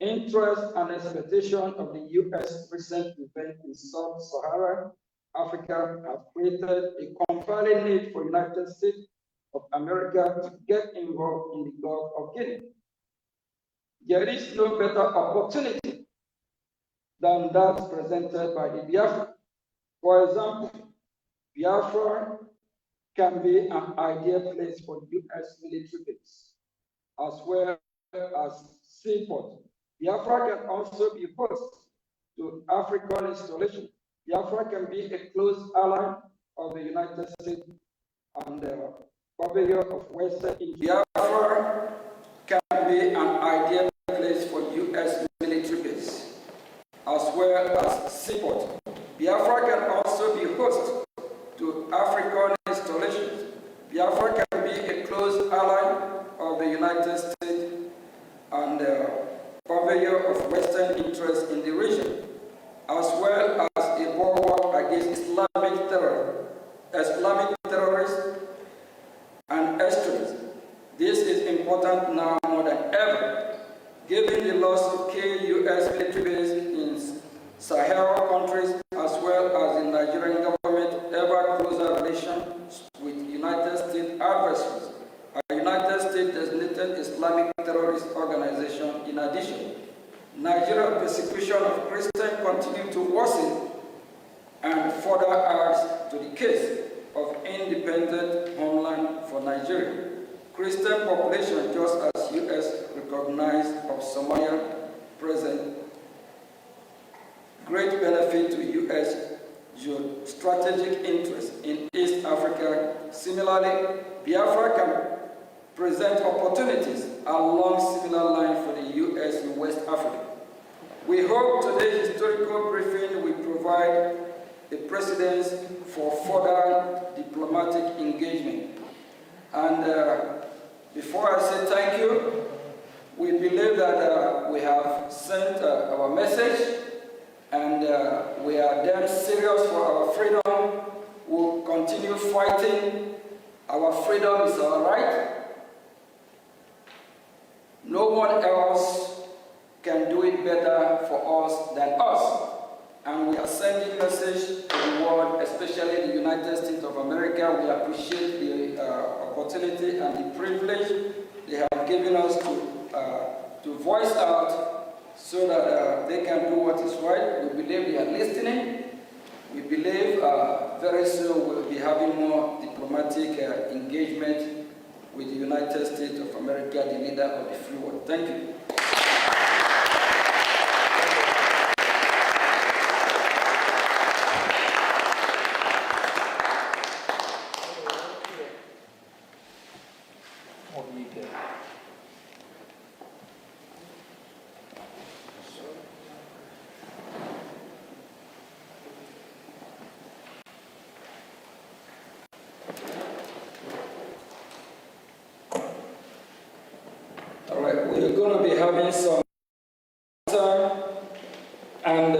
interest, and expectation of the U.S. recent event in Sub-Saharan Africa have created a compelling need for United States of America to get involved in the Gulf of Guinea. There is no better opportunity than that presented by the Biafra. For example, Biafra can be an ideal place for U.S. military base, as well as seaport. Biafra can also be host to African installation. Biafra can be a close ally of the United States and the purveyor of Western India. Biafra can be an ideal place for U.S. military base, as well as seaport. Biafra can also be host to African installations. Biafra can be a close ally of the United States and the purveyor of Western interests in the region, as well as a bulwark against Islamic terrorists and extremists. This is important now more than ever, given the loss of key U.S. military bases in Sahel countries, as well as the Nigerian government ever closer relations with United States adversaries, a United States designated Islamic terrorist organization. In addition, Nigeria's persecution of Christians continues to worsen and further adds to the case of independent homeland for Nigeria. Christian population, just as U.S. recognized of Somalia, present great benefit to U.S. strategic interest in East Africa. Similarly, Biafra can present opportunities along similar lines for the U.S. in West Africa. We hope today's historical briefing will provide the precedents for further diplomatic engagement. And before I say thank you, we believe that we have sent our message, and we are damn serious for our freedom. We'll continue fighting. Our freedom is our right. No one else can do it better for us than us. And we are sending a message to the world, especially the United States of America. We appreciate the opportunity and the privilege they have given us to voice out so that they can do what is right. We believe they are listening. We believe very soon we'll be having more diplomatic engagement with the United States of America, the leader of the free world. Thank you. having some answer, and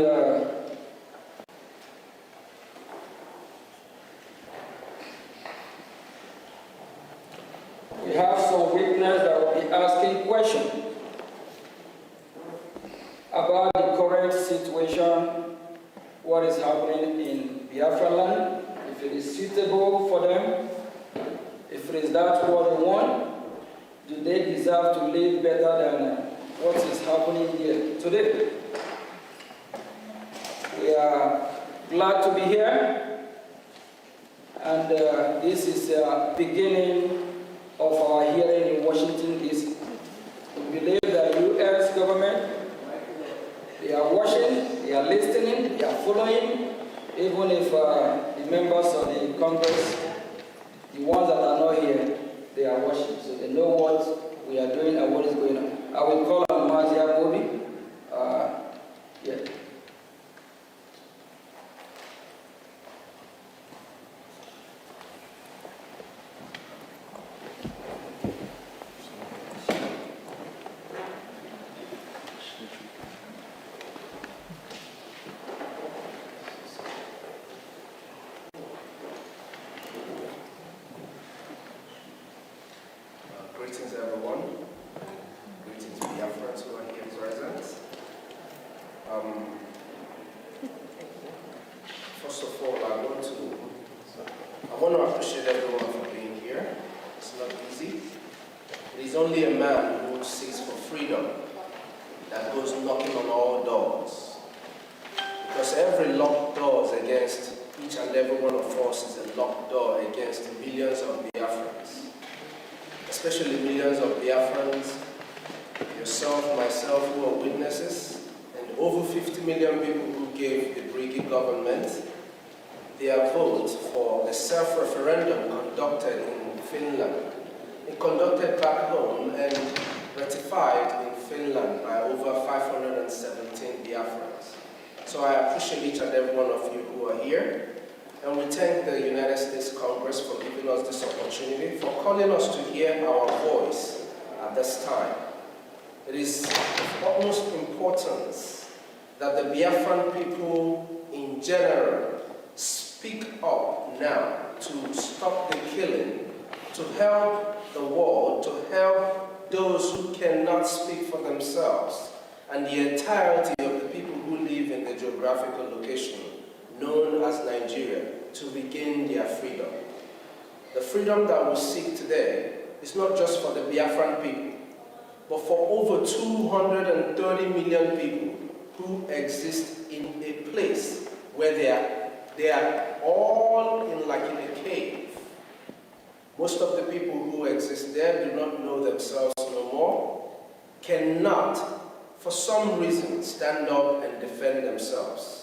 we have some witnesses that will be asking questions about the current situation, what is happening in Biafra land, if it is suitable for them, if it is that what they want, do they deserve to live better than what is happening here today? We are glad to be here, and this is the beginning of our hearing in Washington, D.C. We believe that the U.S. government, they are watching, they are listening, they are following, even if the members of the Congress, the ones that are not here, they are watching, so they know what we are doing and what is going on. I will call on Mazia Bobi. Yeah. Greetings, everyone. Greetings, Biafrans who are here present. First of all, I want to appreciate everyone for being here. It's not easy. It is only a man who seeks for freedom that goes knocking on all doors. Because every locked door is against each and every one of us is a locked door against millions of Biafrans. Especially millions of Biafrans, yourself, myself, who are witnesses, and over 50 million people who gave the Brigi government their vote for a self-referendum conducted in Finland. It conducted back home and ratified in Finland by over 517 Biafrans. So I appreciate each and every one of you who are here. And we thank the United States Congress for giving us this opportunity, for calling us to hear our voice at this time. It is of utmost importance that the Biafran people in general speak up now to stop the killing, to help the world, to help those who cannot speak for themselves, and the entirety of the people who live in the geographical location known as Nigeria, to regain their freedom. The freedom that we seek today is not just for the Biafran people, but for over 230 million people who exist in a place where they are all in a cave. Most of the people who exist there do not know themselves no more, cannot, for some reason, stand up and defend themselves.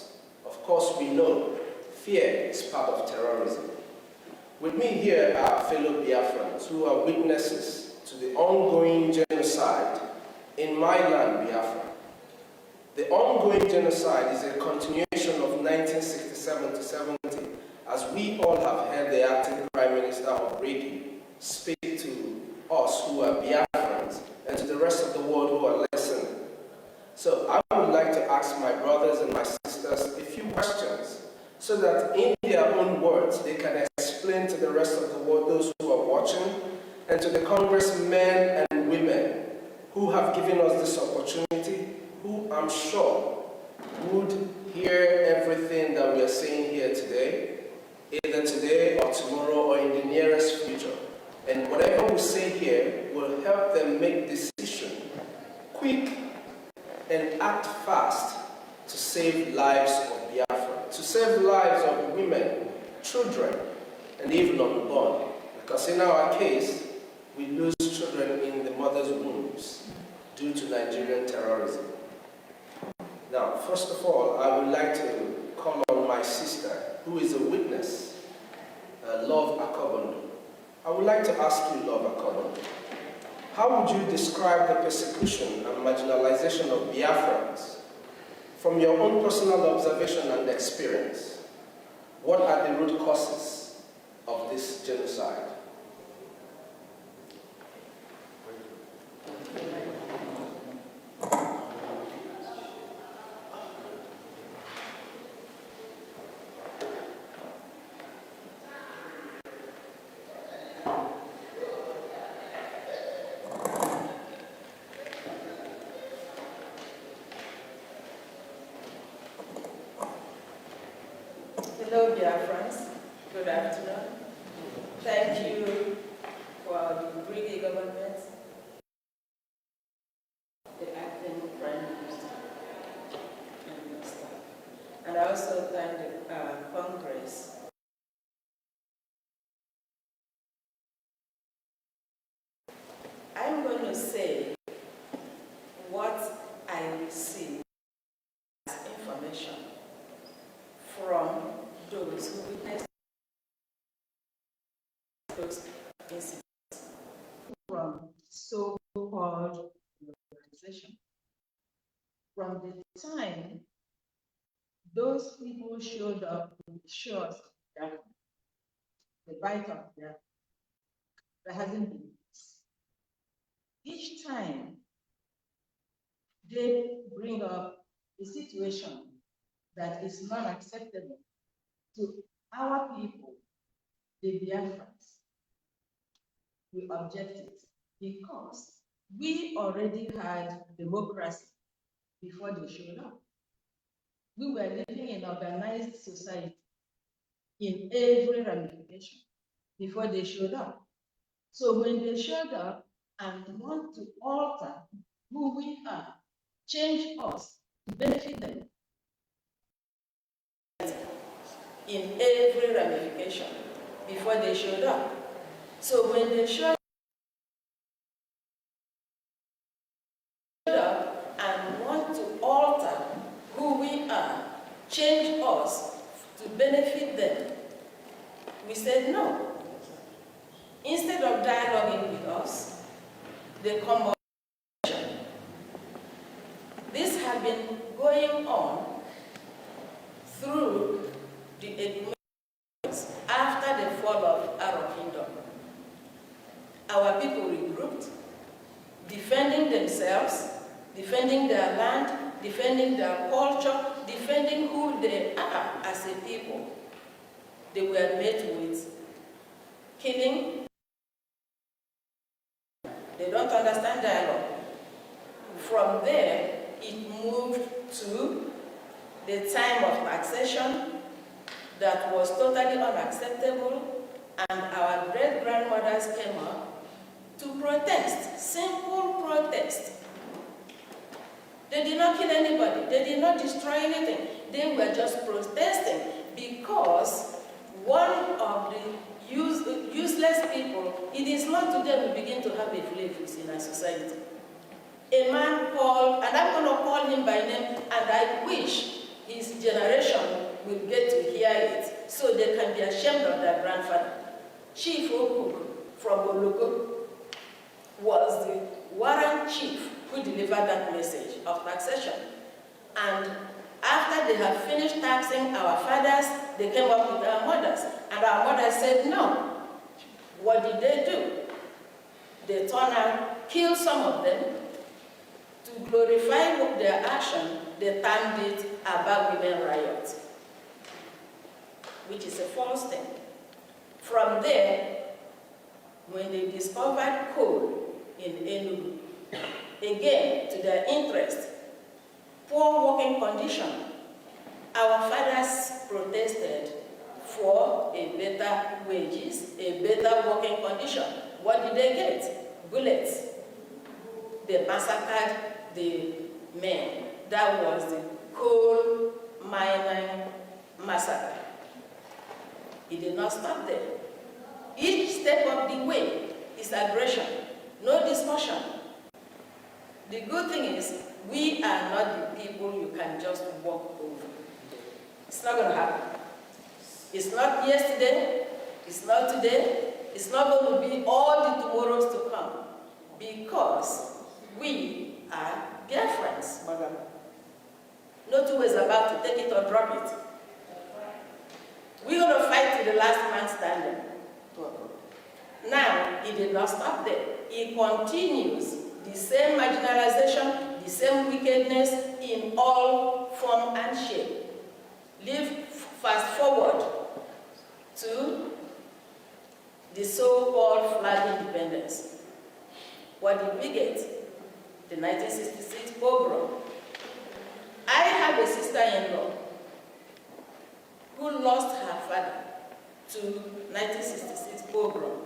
Of course, we know fear is part of terrorism. With me here are fellow Biafrans who are witnesses to the ongoing genocide in my land, Biafra. The ongoing genocide is a continuation of 1967 to 70, as we all have heard the acting Prime Minister of Brady speak to us who are Biafrans and to the rest of the world who are listening. So I would like to ask my brothers and my sisters a few questions so that in their own words they can explain to the rest of the world, those who are watching, and to the congressmen and women who have given us this opportunity, who I'm sure would hear everything that we are saying here today, either today or tomorrow or in the nearest future. And whatever we say here will help them make decisions quick and act fast to save lives of Biafra, to save lives of women, children, and even unborn. Because in our case, we lose children in the mother's wombs due to Nigerian terrorism. Now, first of all, I would like to call on my sister, who is a witness, Love Akobondo. I would like to ask you, Love Akobondo, how would you describe the persecution and marginalization of Biafrans from your own personal observation and experience? What are the root causes of this genocide? Biafrans, good afternoon. Thank you for the Brigade government, the acting Prime Minister, and your staff. And I also thank the Congress. I'm going to say what I received as information from those who witnessed those incidents from so-called organization. From the time those people showed up in the shores of Biafra, the bite of Biafra, there hasn't been peace. Each time they bring up a situation that is not acceptable to our people, the Biafrans, we object it because we already had democracy before they showed up. We were living in organized society in every ramification before they showed up. So when they showed up and want to alter who we are, change us to benefit them in every ramification before they showed up. So when they showed up and want to alter who we are, change us to benefit them, we said no. Instead of dialoguing with us, they come up. This had been going on through the administrations after the fall of our kingdom. Our people regrouped, defending themselves, defending their land, defending their culture, defending who they are as a people. They were met with killing. They don't understand dialogue. From there, it moved to the time of taxation that was totally unacceptable, and our great-grandmothers came up to protest, simple protest. They did not kill anybody, they did not destroy anything, they were just protesting because one of the useless people, it is not today we begin to have a flavors in our society. A man called, and I'm going to call him by name, and I wish his generation will get to hear it so they can be ashamed of their grandfather. Chief Okuk from Oloko was the warrant chief who delivered that message of taxation. And after they had finished taxing our fathers, they came up with our mothers. And our mothers said no. What did they do? They turned out, killed some of them. To glorify their action, they termed it Aba Women Riot, which is a false thing. From there, when they discovered coal in Enugu, again, to their interest, poor working condition, our fathers protested for a better wages, a better working condition. What did they get? Bullets. They massacred the men. That was the coal mining massacre. It did not stop there. Each step of the way is aggression, no discussion. The good thing is, we are not the people you can just walk over. It's not going to happen. It's not yesterday, it's not today, it's not going to be all the tomorrows to come, because we are Biafrans. No two ways about to take it or drop it. We're going to fight to the last man standing. Now, it did not stop there. It continues the same marginalization, the same wickedness in all form and shape. Fast forward to the so-called flag independence. What did we get? The 1966 pogrom. I have a sister-in-law who who lost her father to 1966 pogrom.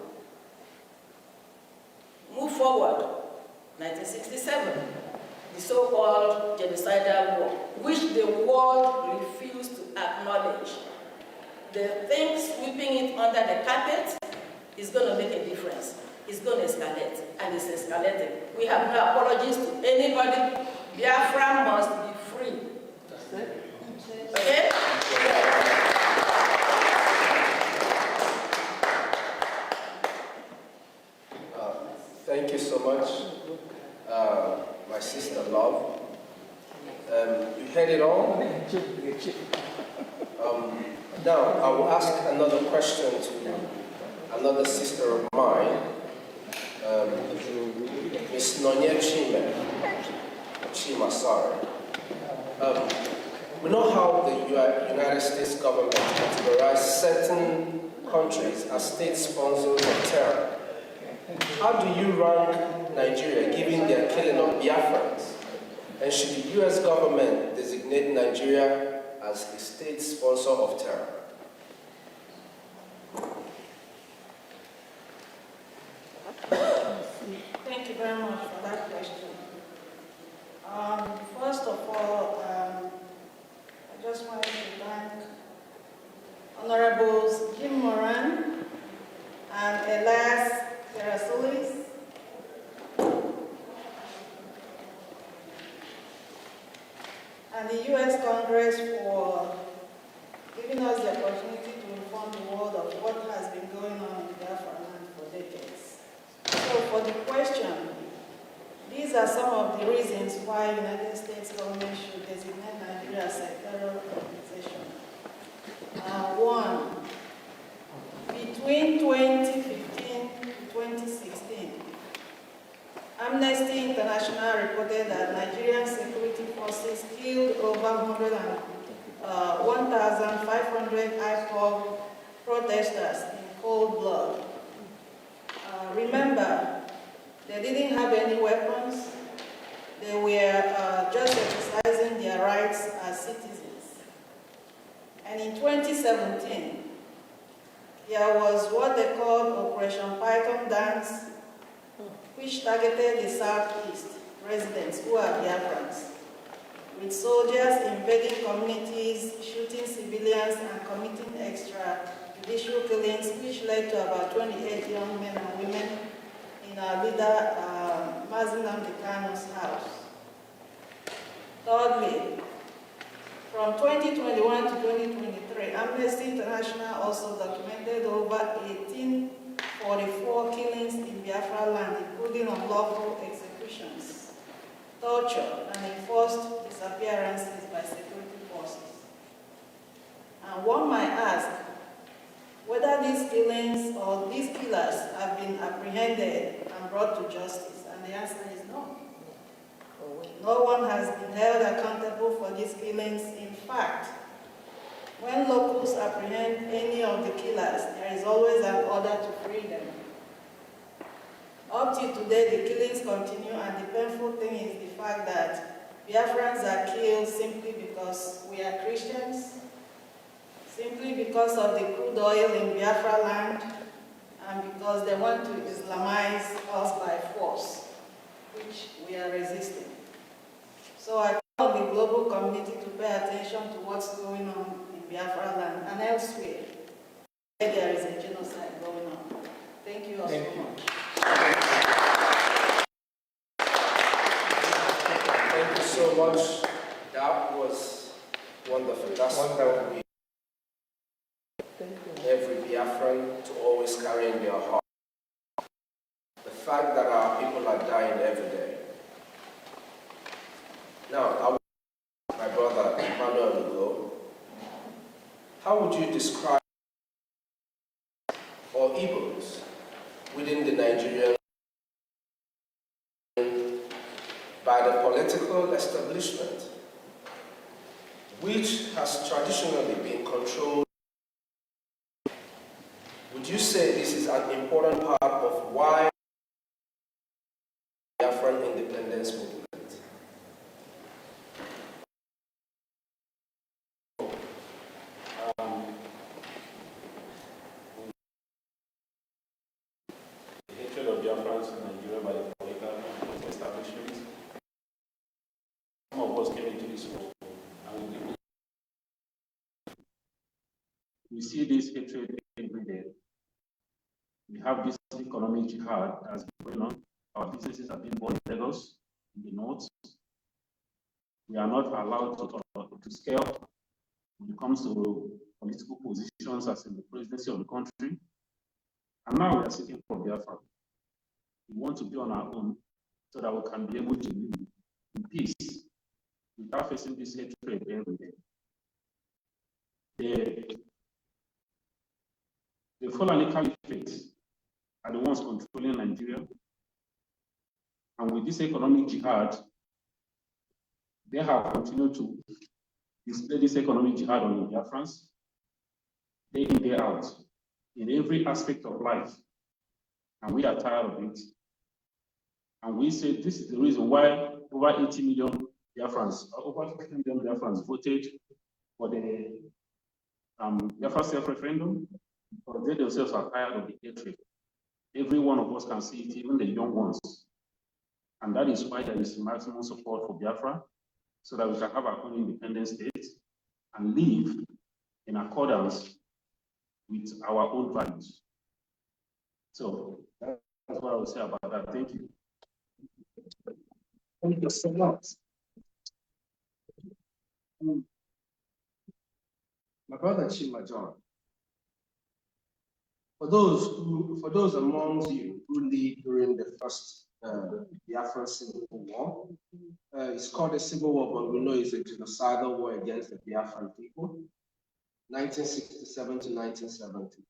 Move forward, 1967, the so-called genocidal war, which the world refused to acknowledge. The thing sweeping it under the carpet is going to make a difference. It's going to escalate, and it's escalating. We have no apologies to anybody. Biafra must be free. Okay? Thank you so much, my sister Love. You heard it all. Now, I will ask another question to another sister of mine, Ms. Nonye Chima, sorry. We know how the United States government categorizes certain countries as state sponsors of terror. How do you rank Nigeria given their killing of Biafrans? And should the U.S. government designate Nigeria as a state sponsor of terror? Thank you very much for that question. First of all, I just wanted to thank Honorables Jim Moran and Elias Terasulis and the U.S. Congress for giving us the opportunity to inform the world of what has been going on in Biafra land for decades. So for the question, these are some of the reasons why United States government should designate Nigeria as a terror organization. One, between 2015 to 2016, Amnesty International reported that Nigerian security forces killed over 1,500 IPOB protesters in cold blood. Remember, they didn't have any weapons. They were just exercising their rights as citizens. And in 2017, there was what they called Operation Python Dance, which targeted the Southeast residents who are Biafrans, with soldiers invading communities, shooting civilians, and committing extrajudicial killings, which led to about 28 young men and women in our leader, Mazi Nnamdi Kanu's house. Thirdly, from 2021 to 2023, Amnesty International also documented over 1,844 killings in Biafra land, including unlawful executions, torture, and enforced disappearances by security forces. And one might ask whether these killings or these killers have been apprehended and brought to justice, and the answer is no. No one has been held accountable for these killings. In fact, when locals apprehend any of the killers, there is always an order to free them. Up till today, the killings continue, and the painful thing is the fact that Biafrans are killed simply because we are Christians, simply because of the crude oil in Biafra land, and because they want to Islamize us by force, which we are resisting. So I call on the global community to pay attention to what's going on in Biafra land and elsewhere where there is a genocide going on. Thank you all so much. Thank you so much. That was wonderful. That's what we every Biafran to always carry in their heart. The fact that our people are dying every day. Now, I will ask my brother Emmanuel Ugo, how would you describe or Igbos within the Nigerian by the political establishment, which has traditionally been controlled? Would you say this is an important part of why the Biafran independence movement? Biafrans in Nigeria by the political establishment. Some of us came into this war, and we see this hatred every day. We have this economic jihad that's going on. Our businesses are being bought in Lagos, in the north. We are not allowed to scale when it comes to political positions as in the presidency of the country. And now we are seeking for Biafra. We want to be on our own so that we can be able to live in peace without facing this hatred every day. The Fulani Caliphate are the ones controlling Nigeria. And with this economic jihad, they have continued to display this economic jihad on the Biafrans, day in, day out, in every aspect of life. And we are tired of it. And we say this is the reason why over 80 million Biafrans, over 50 million Biafrans voted for the Biafra self-referendum, because they themselves are tired of the hatred. Every one of us can see it, even the young ones. And that is why there is maximum support for Biafra, so that we can have our own independent state and live in accordance with our own values. So that's what I would say about that. Thank you. Thank you so much. My brother Chima John, for those amongst you who lived during the first Biafran Civil War, it's called a civil war, but we know it's a genocidal war against the Biafran people, 1967 to 1970.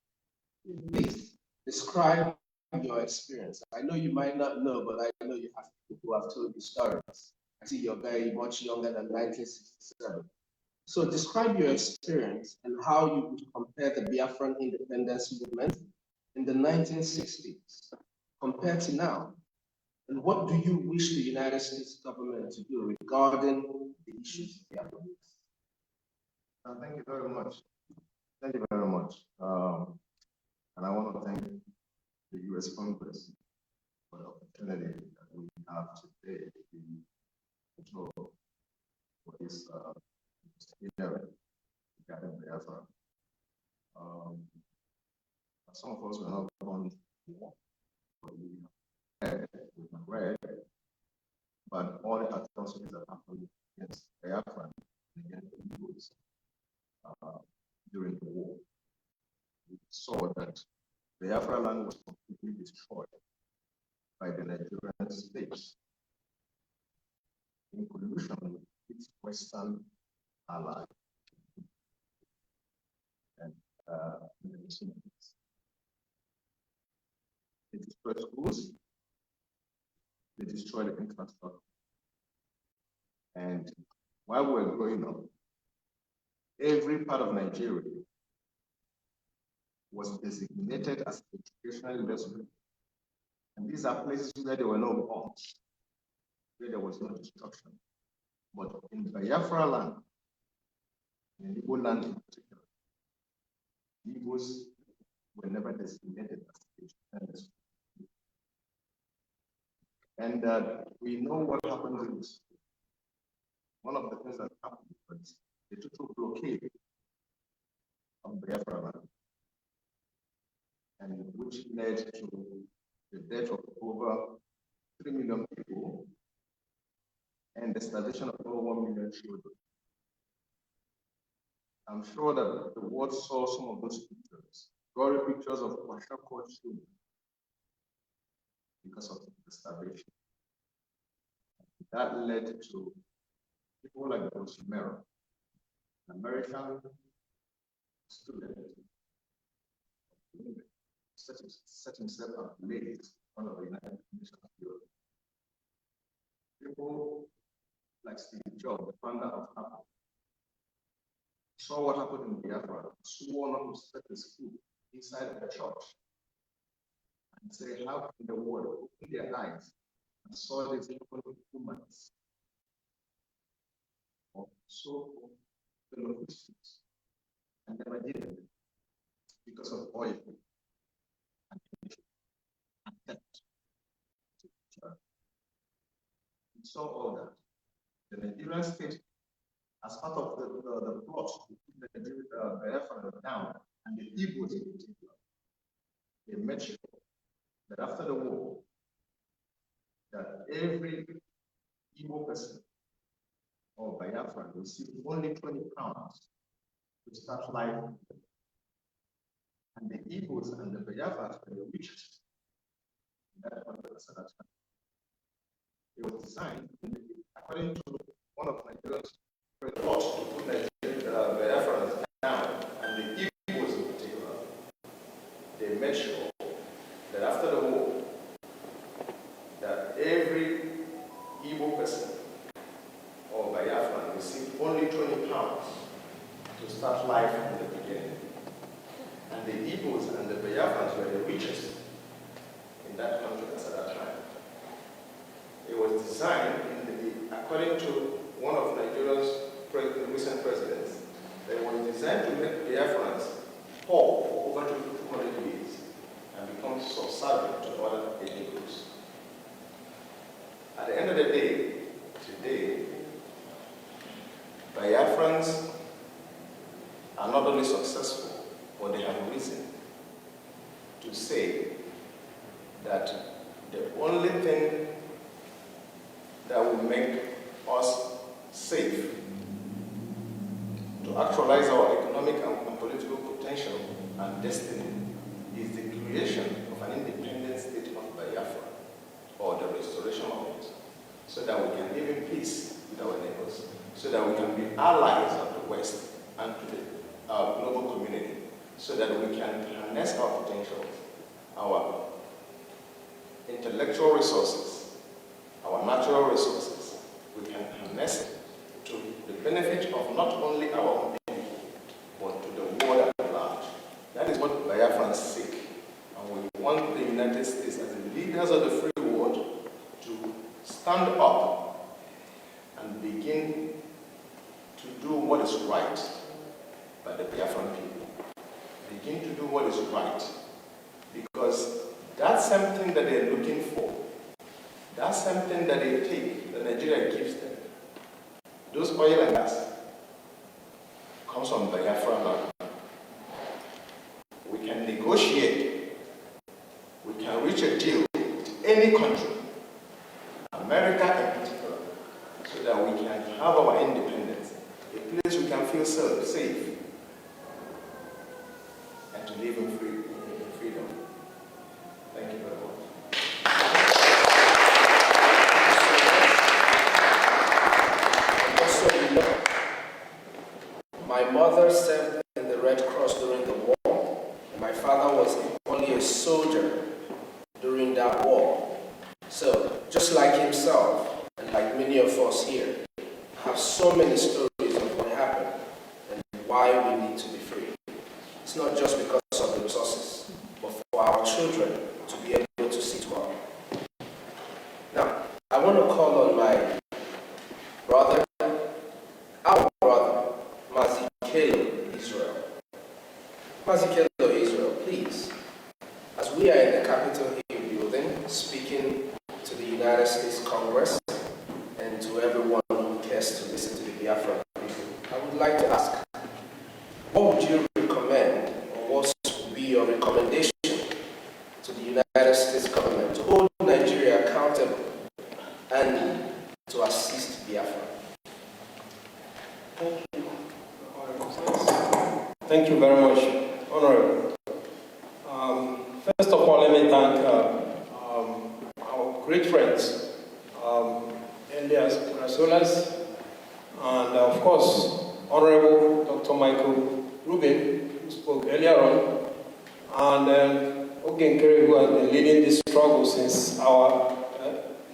Please describe your experience. I know you might not know, but I know you have people who have told you stories. I see you're very much younger than 1967. So describe your experience and how you would compare the Biafran independence movement in the 1960s compared to now. And what do you wish the United States government to do regarding the issues of Biafra? Thank you very much. Thank you very much. And I want to thank the U.S. Congress for the opportunity that we have today to for this hearing regarding Biafra. Some of us were not born war, but we have read, but all the atrocities that happened against Biafra and against the Igbos during the war, we saw that Biafra land was completely destroyed by the Nigerian state in collusion with its Western ally. And they destroyed schools, they destroyed the infrastructure. And while we were growing up, every part of Nigeria was designated as educational investment. And these are places where there were no bombs, where there was no destruction. But in Biafra land, in Igbo land in particular, Igbos were never designated as educational investment. And we know what happened in this. One of the things that happened was the total blockade of Biafra land, and which led to the death of over 3 million people and the starvation of over 1 million children. I'm sure that the world saw some of those pictures, gory pictures of Kwashiorkor children because of the starvation. That led to people like Bruce Mero, an American student, set himself up late in front of the United Nations Bureau. People like Steve Jobs, the founder of Apple, saw what happened in Biafra, swore not to set his foot inside of the church, and say, how can the world open their eyes and saw these humans of so-called fellow Christians, and never did it because of oil and theft. saw all that. The Nigerian state, as part of the plot to put the Biafra down, and the Igbos in particular, they made sure that after the war, that every Igbo person or Biafra received only 20 pounds to start life. And the Igbos and the Biafras were the richest in that context at that time. It was designed, according to one of Nigeria's reports, to put Biafrans down, and the Igbos in particular. They made sure that after the war, that every Igbo person or Biafran received only 20 pounds to start life in the beginning. And the Igbos and the Biafrans were the richest in that country at that time. It was designed, according to one of Nigeria's recent presidents, that it was designed to make Biafrans poor for over 200 years and become subservient to other ethnic groups. At the end of the day, today, Biafrans are not only successful, but they have reason to say that the only thing that will make us safe to actualize our economic and political potential and destiny is the creation of an independent state of Biafra, or the restoration of it, so that we can live in peace with our neighbors, so that we can be allies of the West and to our global community, so that we can harness our potential, our intellectual resources, our natural resources. We can harness it to the benefit of not only our own people, but to the world at large. That is what Biafrans seek. And we want the United States, as the leaders of the free world, to stand up and begin to do what is right by the Biafran people. Begin to do what is right. Because that's something that they're looking for. That's something that they take, that Nigeria gives them. Those oil and gas comes from Biafra land. We can negotiate. We can reach a deal with any country, America in particular, so that we can have our independence, a place we can feel safe, and to live in freedom. Thank you very much. Just so you know, my mother served in the Red Cross during the war. My father was only a soldier during that war. So, just like himself, and like many of us here, have so many stories of what happened and why we need to be free. It's not just because of the resources, but for our children to be able to see tomorrow. Now, I want to call on my brother, our brother, Mazikelo Israel. Mazikelo Israel, please, as we are in the Capitol Hill building, speaking to the United States Congress and to everyone who cares to listen to the Biafran people, I would like to ask, what would you recommend, or what would be your recommendation to the United States government to hold Nigeria accountable and to assist Biafra? Thank you. Thank you very much, Honorable. First of all, let me thank our great friends, Elias Grasolas, and of course, Honorable Dr. Michael Rubin, who spoke earlier on, and Ogen Kere, who has been leading this struggle since our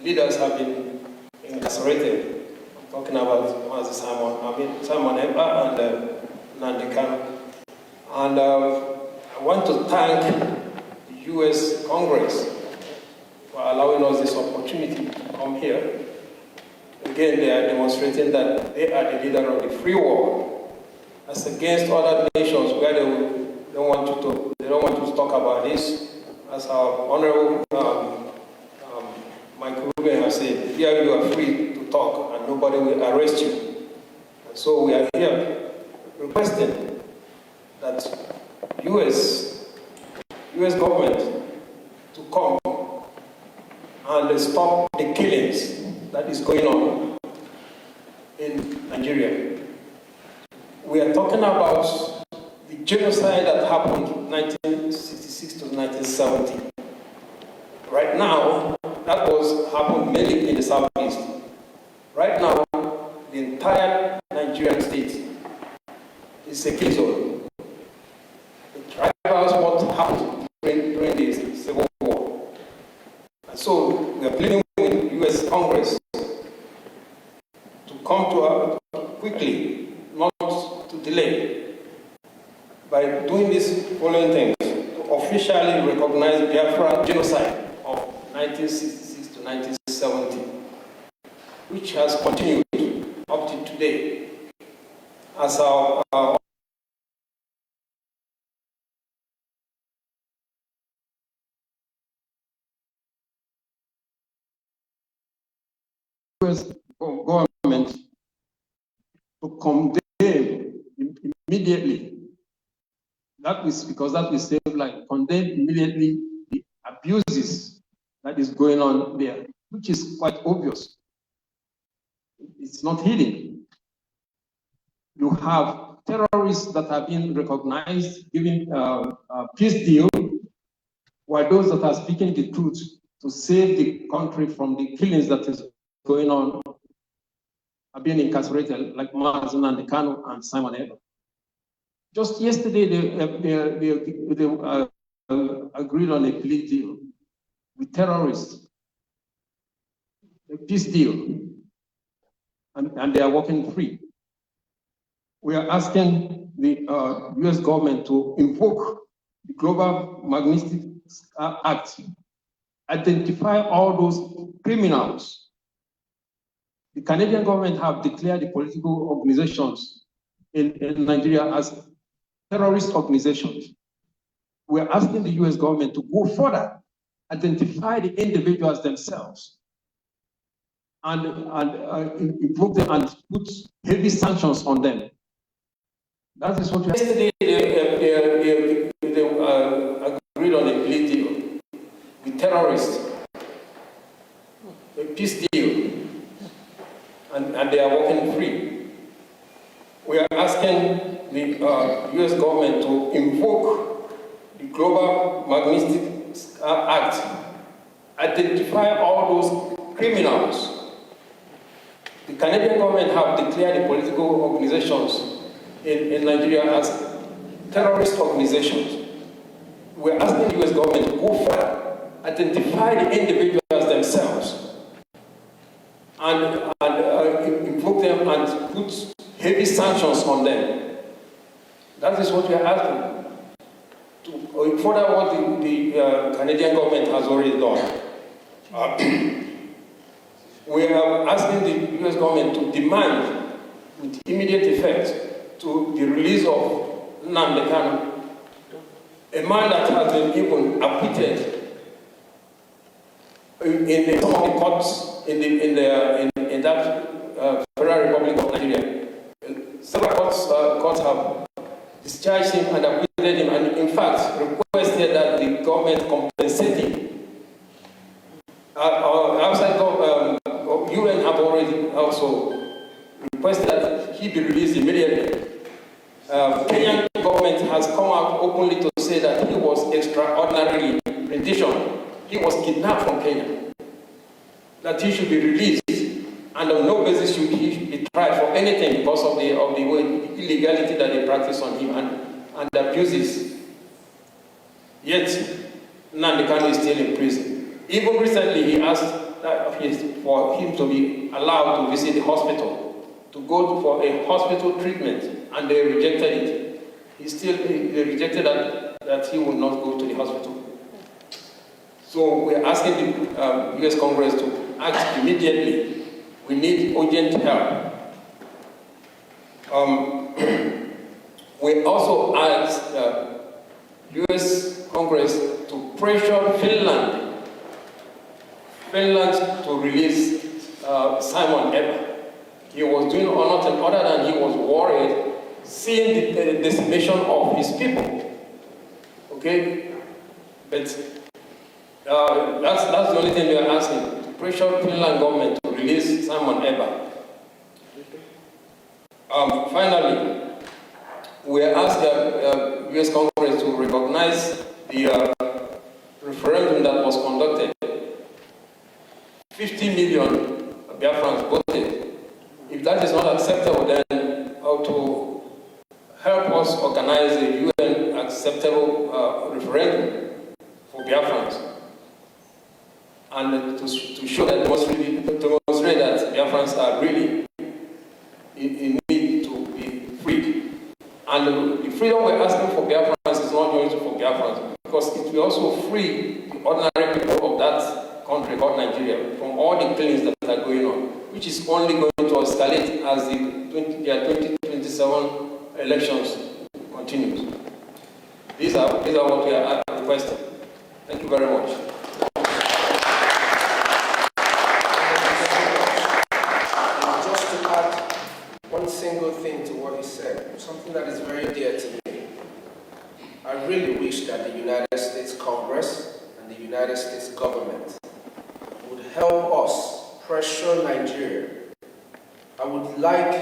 leaders have been incarcerated. I'm talking about Simon Ekpa and Nnamdi Kanu. And I want to thank the U.S. Congress for allowing us this opportunity to come here. Again, they are demonstrating that they are the leader of the free world, as against other nations where they don't want to talk about this. As our Honorable Michael Rubin UN has said, here you are free to talk and nobody will arrest you. And so we are here requesting that US government to come and stop the killings that is going on in Nigeria. We are talking about the genocide that happened 1966 to 1970. Right now, that happened mainly in the southeast. Right now, the entire Nigerian state is a kill zone. It rivals what happened during the Civil War. And so we are pleading with the US Congress to come to quickly, not to delay, by doing these following things: to officially recognize Biafra genocide of 1966 to 1970, which has continued up to today as our US government to condemn immediately. That is because that will save like condemn immediately the abuses that is going on there, which is quite obvious. It's not hidden. You have terrorists that have been recognized, given a peace deal, while those that are speaking the truth to save the country from the killings that is going on are being incarcerated, like Mazen and Kanu and Simon Edo. Just yesterday, they agreed on a plea deal with terrorists, a peace deal, and they are walking free. We are asking the US government to invoke the Global Magnitsky Act, identify all those criminals. The Canadian government have declared the political organizations in Nigeria as terrorist organizations. We're asking the US government to go further, identify the individuals themselves, and invoke them and put heavy sanctions on them. That is what we yesterday they agreed on a plea deal with terrorists, a peace deal, and they are walking free. We are asking the US government to invoke the Global Magnitsky Act, identify all those criminals. The Canadian government have declared the political organizations in Nigeria as terrorist organizations. We're asking the US government to go further, identify the individuals themselves, and invoke them and put heavy sanctions on them. That is what we are asking. To further what the Canadian government has already done. We are asking the US government to demand with immediate effect to the release of Nnamdi Kanu, a man that has been even acquitted in some of the courts in that Federal Republic of Nigeria. Several courts have discharged him and acquitted him, and in fact requested that the government compensate him. Outside UN have already also requested that he be released immediately. Kenyan government has come out openly to say that he was extraordinarily rendition. He was kidnapped from Kenya. That he should be released, and on no basis should he be tried for anything because of the illegality that they practice on him and abuses. Yet, Nnamdi Kanu is still in prison. Even recently, he asked for him to be allowed to visit the hospital, to go for a hospital treatment, and they rejected it. They rejected that he would not go to the hospital. So we are asking the US Congress to act immediately. We need urgent help. We also ask the US Congress to pressure Finland Finland to release Simon Eber. He was doing nothing other than he was worried seeing the decimation of his people. Okay? But that's the only thing we are asking, to pressure Finland government to release Simon Eber. Finally, we ask the US Congress to recognize the referendum that was conducted. 50 million Biafrans voted. If that is not acceptable, then how to help us organize a UN acceptable referendum for Biafrans, and to show that demonstrate that Biafrans are really in need to be freed. And the freedom we're asking for Biafrans is not going to for Biafrans, because it will also free the ordinary people of that country called Nigeria from all the killings that are going on, which is only going to escalate as the 2027 elections continues. These are what we are requesting. Thank you very much. Just to add one single thing to what he said, something that is very dear to me. I really wish that the United States Congress and the United States government would help us pressure Nigeria. I would like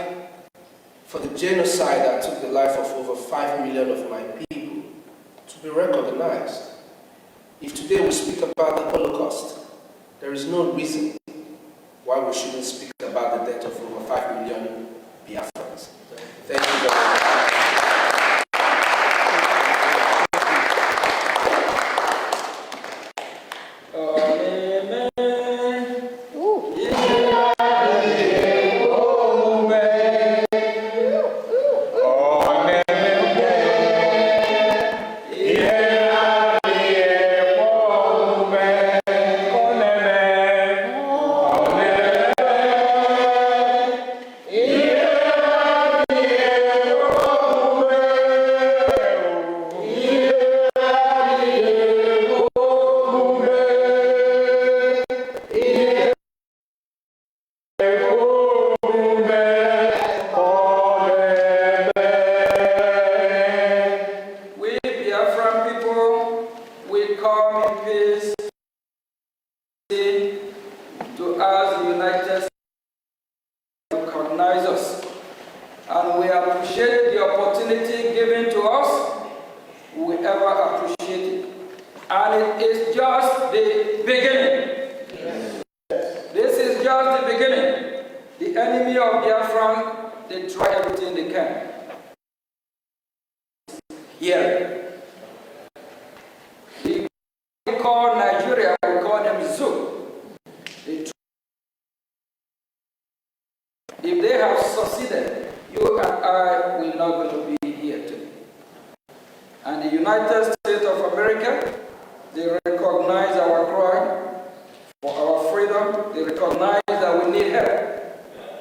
for the genocide that took the life of over 5 million of my people to be recognized. If today we speak about the Holocaust, there is no reason why we shouldn't speak about the death of over 5 million Biafrans. Thank you very much. to ask the United States to recognize us. And we appreciate the opportunity given to us. We ever appreciate it. And it is just the beginning. Yes. This is just the beginning. The enemy of Biafran, they try everything they can. Here. We call Nigeria, we call them Zoo. If they have succeeded, you and I will not going to be here today. And the United States of America, they recognize our cry for our freedom. They recognize that we need help.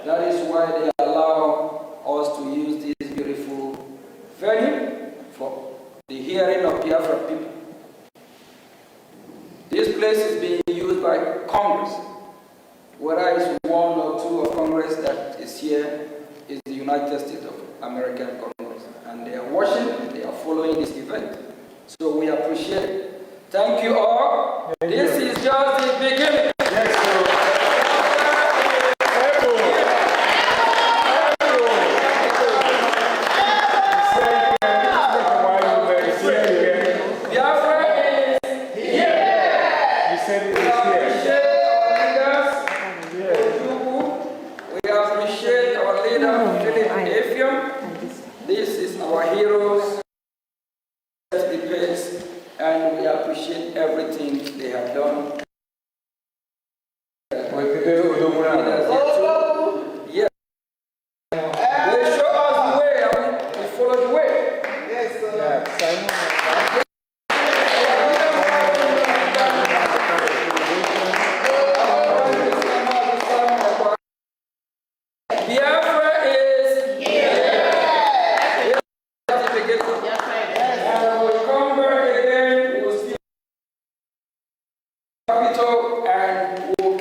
That is why they allow us to use this beautiful venue for the hearing of Biafra people. This place is being used by Congress. Whether it's one or two of Congress that is here, is the United States of American Congress. And they are watching, they are following this event. So we appreciate it. Thank you all. This is just the beginning. This is our heroes, and we appreciate everything they have done. Yes. They show us the way, and we follow the way. Yes, sir. Biafra is here. And we'll come back again, we'll see capital, and we'll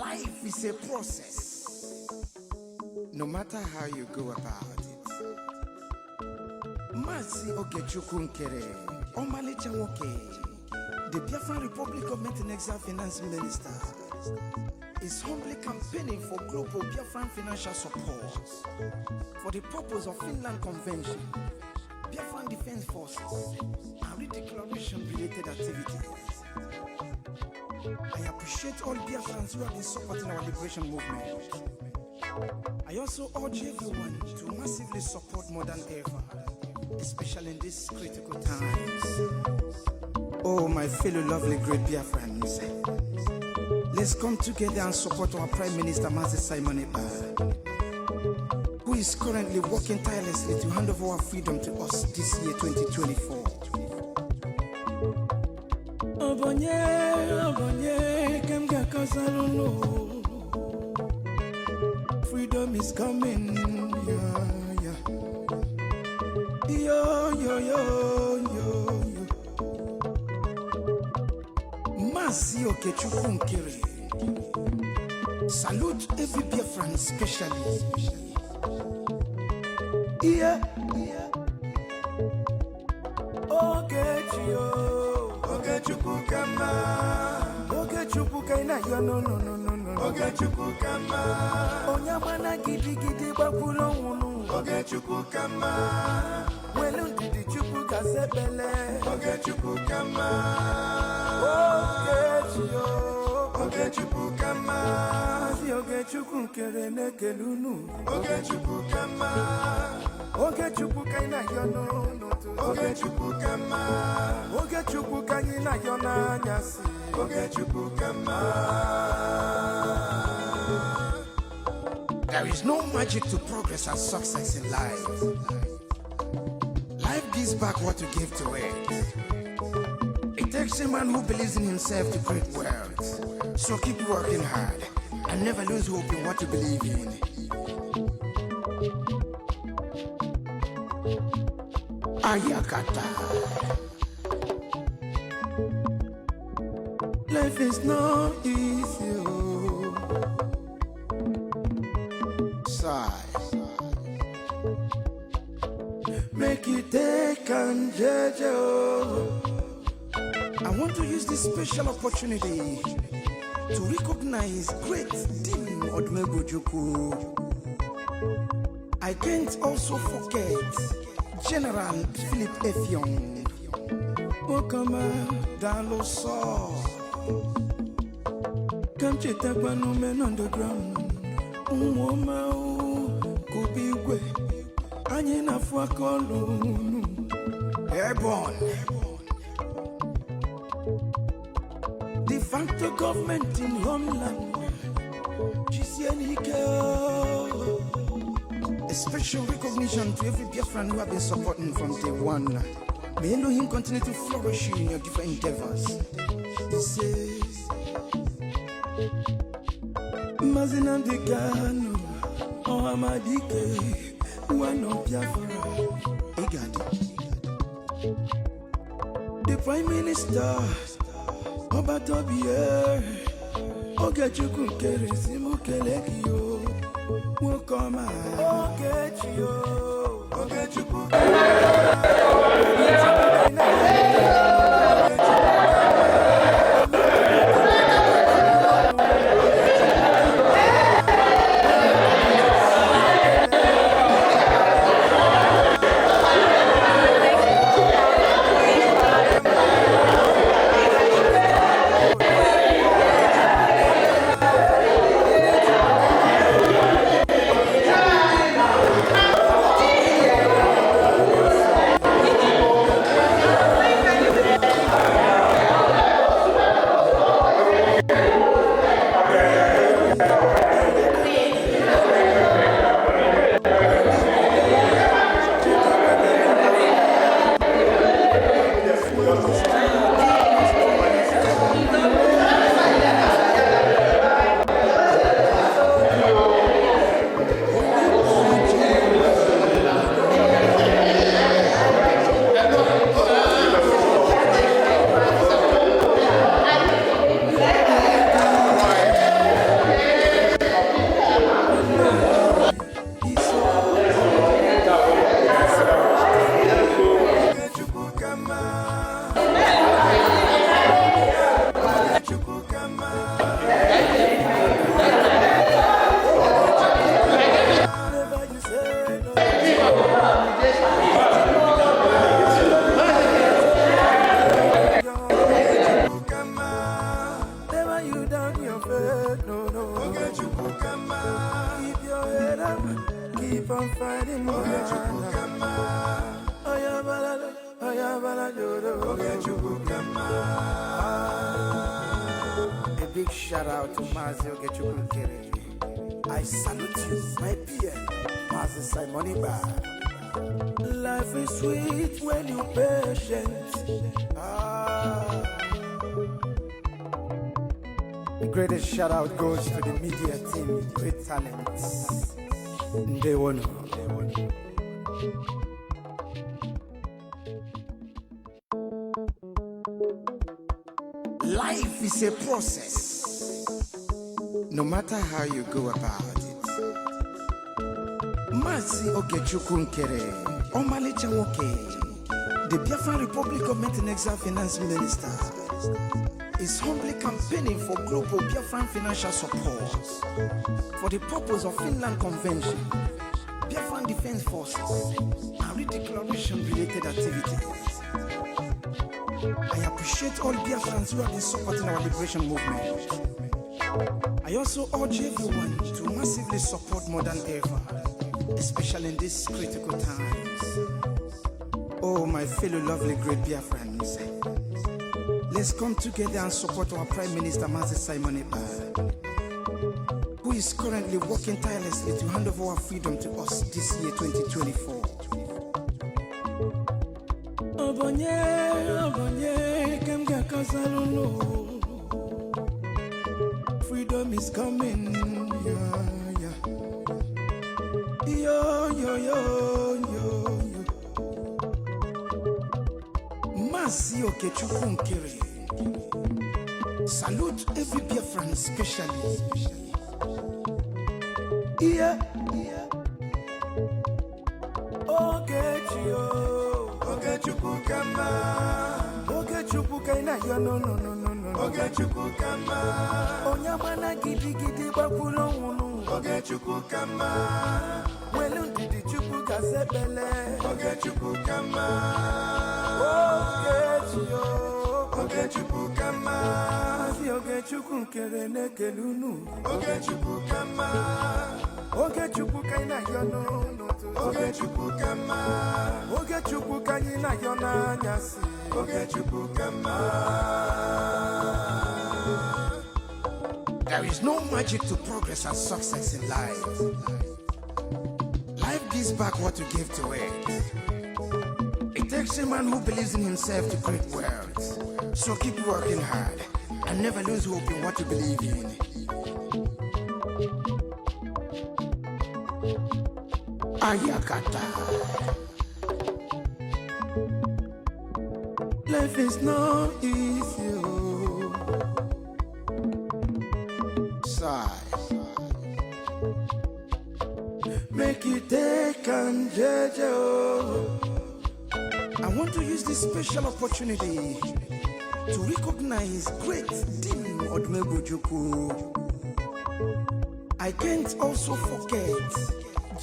Life is a process. No matter how you go about it. Masi Okechukwu Nkere, Omalicha Nwoke, the Biafran Republic Government and Exile Finance Minister, is humbly campaigning for global Biafran financial support for the purpose of Finland Convention, Biafran Defense Forces, and redeclaration-related activities. I appreciate all Biafrans who have been supporting our liberation movement. I also urge everyone to massively support more than ever, especially in these critical times. Oh, my fellow lovely great Biafrans, let's come together and support our Prime Minister, Mazi Simon Ekpa, who is currently working tirelessly to hand over our freedom to us this year, 2024. Freedom is coming, yeah, yeah. Yo, yo, yo, yo, yo. Masi Okechukwu Nkere. Salute every Biafran, especially. Yeah, yeah. Okechukwu kama. Okechukwu kaina yo no no no no no. Okechukwu kama. Onyamana gidi gidi bakulo wunu. Okechukwu kama. Welu didi chukwu kasebele. Okechukwu kama. Okechukwu kama. Si Okechukwu Nkere nekelunu. Okechukwu kama. Okechukwu kaina yo no no. Okechukwu kama. Okechukwu kaina yo na nyasi. Okechukwu kama. There is no magic to progress and success in life. Life gives back what you give to it. It takes a man who believes in himself to create wealth. So keep working hard and never lose hope in what you believe in. Ayakata. Life is not easy. Sigh. Make it take and judge. I want to use this special opportunity to recognize great Dim Odumegwu. I can't also forget General Philip Effiong. Okama Daloso. Come check that one man on the ground. Umoma Kubigwe. Anyina Fuakolu. Airborne. De facto government in homeland. A special recognition to every Biafran who have been supporting from day one. May Elohim continue to flourish you in your different endeavors. He says, Mazinam de Gano, Ohamadike, one of Biafra, Egadi. The Prime Minister, Obatobie, Okechukwu Nkere Simukelekio, Wokoma, Okechukwu keep on fighting, A big shout out to Mazi Ogechukwu Nkere. I salute you, my PM, Mazi Simon Bar. Life is sweet when you're patient. The greatest shout out goes to the media team, great talents. They won. Life is a process, no matter how you go about it. Mazi Ogechukwu Nkere, Omalicha Nwoke, the Biafran Republic Government and Exile Finance Minister, is humbly campaigning for global Biafran financial support for the purpose of Finland Convention, Biafran Defense Forces, and redeclaration-related activities. I appreciate all Biafrans who have been supporting our liberation movement. I also urge everyone to massively support Modern Era, especially in these critical times. Oh, my fellow lovely great Biafrans, let's come together and support our Prime Minister, Mazi Simon Bar, who is currently working tirelessly to hand over our freedom to us this year, 2024. Freedom is coming, yeah. Yo. Mazi Ogechukwu Nkere. Salute every Biafran especially. Yeah. Ogechukwu kama. Ogechukwu kaina yo no. Ogechukwu kama. Onyamana gidi bakulo wunu. Ogechukwu kama. Welu didi chukwu kasebele. Ogechukwu kama. Ogechukwu kama. Mazi Ogechukwu Nkere nekelunu. Ogechukwu kama. Ogechukwu kaina yo no. Ogechukwu kama. Ogechukwu kaina yo na nyasi. Ogechukwu kama. There is no magic to progress and success in life. Life gives back what you give to it. It takes a man who believes in himself to create wealth. So keep working hard and never lose hope in what you believe in. Ayakata. Life is not easy. Sigh. Make it take and judge. I want to use this special opportunity to recognize great Dim Odumegwu. I can't also forget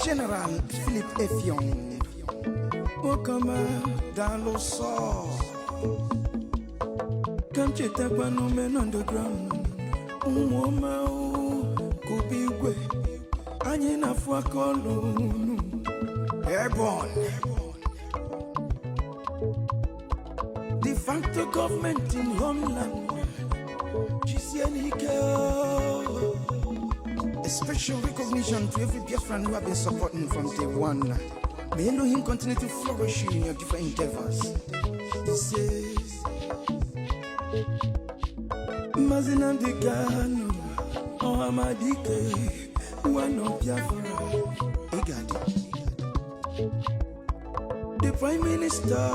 General Philip Effiong. Okama Daloso. Can't you take one woman on the ground? Woman, could be way. Anyina Fuakolunu. Airborne. De facto government in homeland. A special recognition to every Biafran who have been supporting from day one. May Elohim continue to flourish in your different endeavors. He says, Mazinandikano, Ohamadike, one of Biafra. Egadi. The Prime Minister,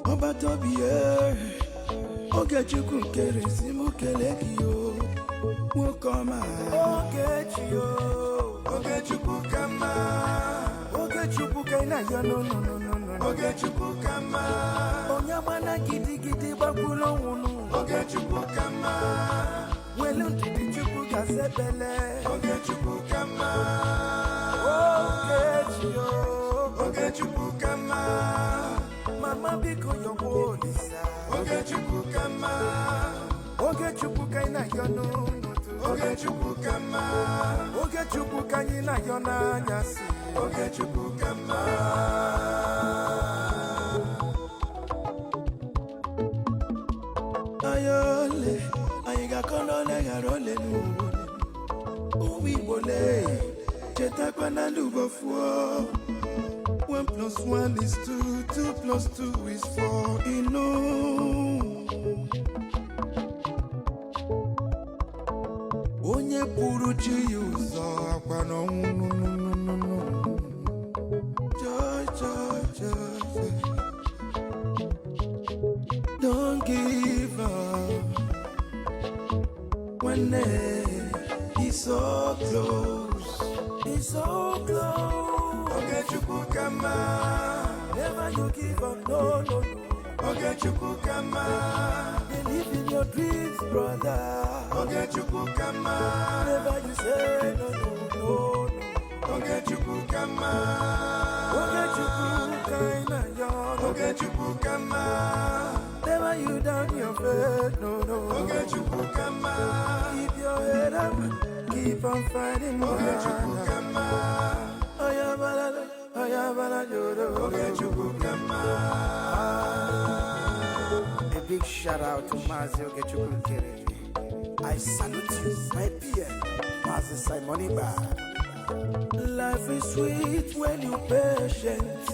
Obatobie, Ogechukwu Nkere Simukelekio, Wokoma, Ogechukwu kama, Ogechukwu kaina yo no. Ogechukwu kama, Onyamana gidi bakulo wunu. Ogechukwu kama, Welu didi chukwu kasebele. Ogechukwu kama, Ogechukwu kama, Mama biko yobo lisa. Ogechukwu kama, Ogechukwu kaina yo no. Oge chukwu kama, oge chukwu kanyi na yona nyasi. Oge chukwu kama. Ayole, ayiga kono lega role nu. Uwi bole, cheta kwa na lubo fuo. 1 + 1 is 2, 2 + 2 is 4. Onye puru chi uzo akwa no no. Joy. Don't give up when it's so close. It's so close. Oge chukwu kama. Never you give up, no. Oge chukwu kama. Believe in your dreams, brother. Oge chukwu kama. Never you say no. Oge chukwu kama. Oge chukwu kaina yon. Oge chukwu kama. Never you down your faith, no. Oge chukwu kama. Keep your head up, keep on fighting. Oge chukwu kama. Oyabala yodo. Oge chukwu kama. A big shout out to Mazi Ogechukwu Nkere. I salute you, my peer, Mazi Simon Bar. Life is sweet when you're patient.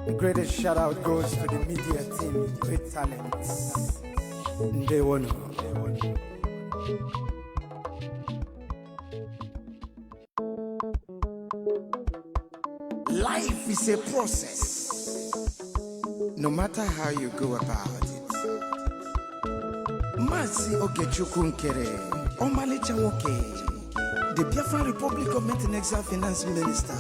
The greatest shout out goes to the media team, great talents. They won. Life is a process, no matter how you go about it. Mazi Ogechukwu Nkere, Omalicha Nwoke, the Biafran Republic Government and Exile Finance Minister,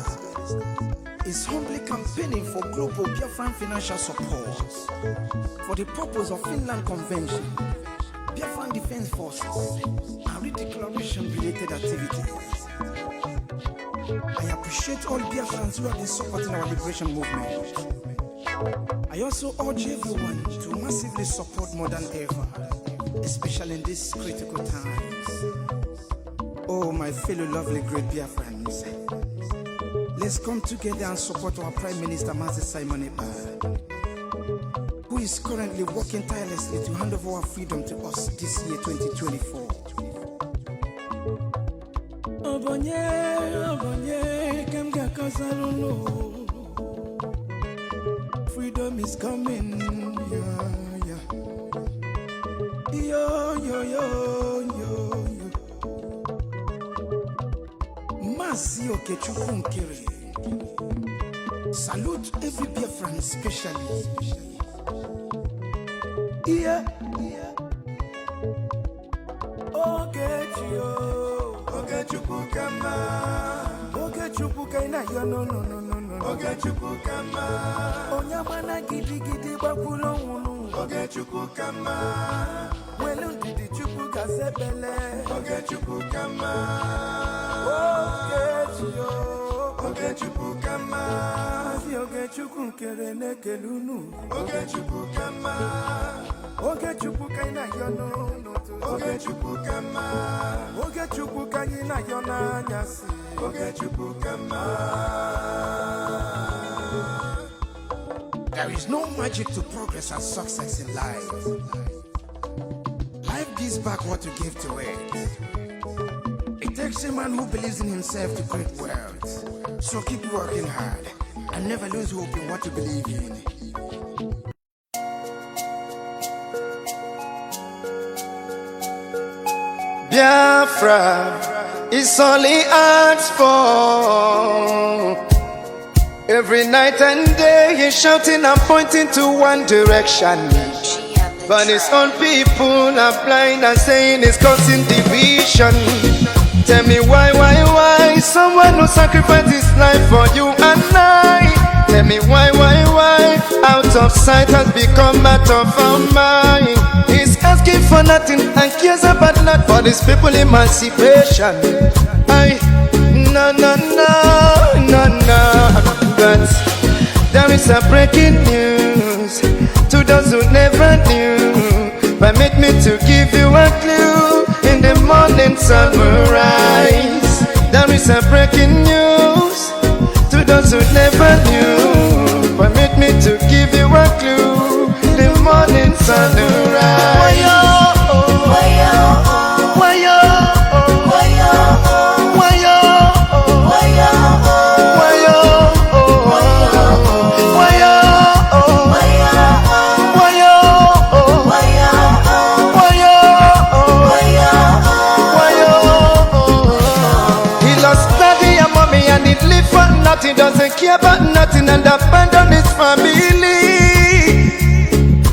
is humbly campaigning for global Biafran financial support for the purpose of Finland Convention, Biafran Defense Forces, and redeclaration-related activities. I appreciate all Biafrans who have been supporting our liberation movement. I also urge everyone to massively support more than ever, especially in these critical times. Oh, my fellow lovely great Biafrans, let's come together and support our Prime Minister, Mazi Simon Eba, who is currently working tirelessly to hand over our freedom to us this year, 2024. Freedom is coming, yeah. Yo. Mazi Ogechukwu Nkere. Salute every Biafran especially. Yeah. Ogechukwu kama. Ogechukwu kaina yo no. Ogechukwu kama. Onyamana gidi bakulo wunu. Ogechukwu kama. Welu didi chukwu kasebele. Ogechukwu kama. Ogechukwu kama. Mazi Ogechukwu Nkere nekelunu. Ogechukwu kama. Ogechukwu kaina yo no. Ogechukwu kama. Ogechukwu kaina yo na nyasi. Ogechukwu kama. There is no magic to progress and success in life. Life gives back what you give to it. It takes a man who believes in himself to create wealth. So keep working hard and never lose hope in what you believe in. Biafra is only asked for. Every night and day he's shouting and pointing to one direction. But his own people are blind and saying it's causing division. Tell me why someone who sacrificed his life for you and I. Tell me why out of sight has become out of our mind. He's asking for nothing and cares about not for these people emancipation. No. But there is a breaking news to those who never knew. me to give you a clue. In the morning sun will rise. There is a breaking news to those who never knew. Permit me to give you a clue. The morning sun will rise. He doesn't care about nothing and abandon his family.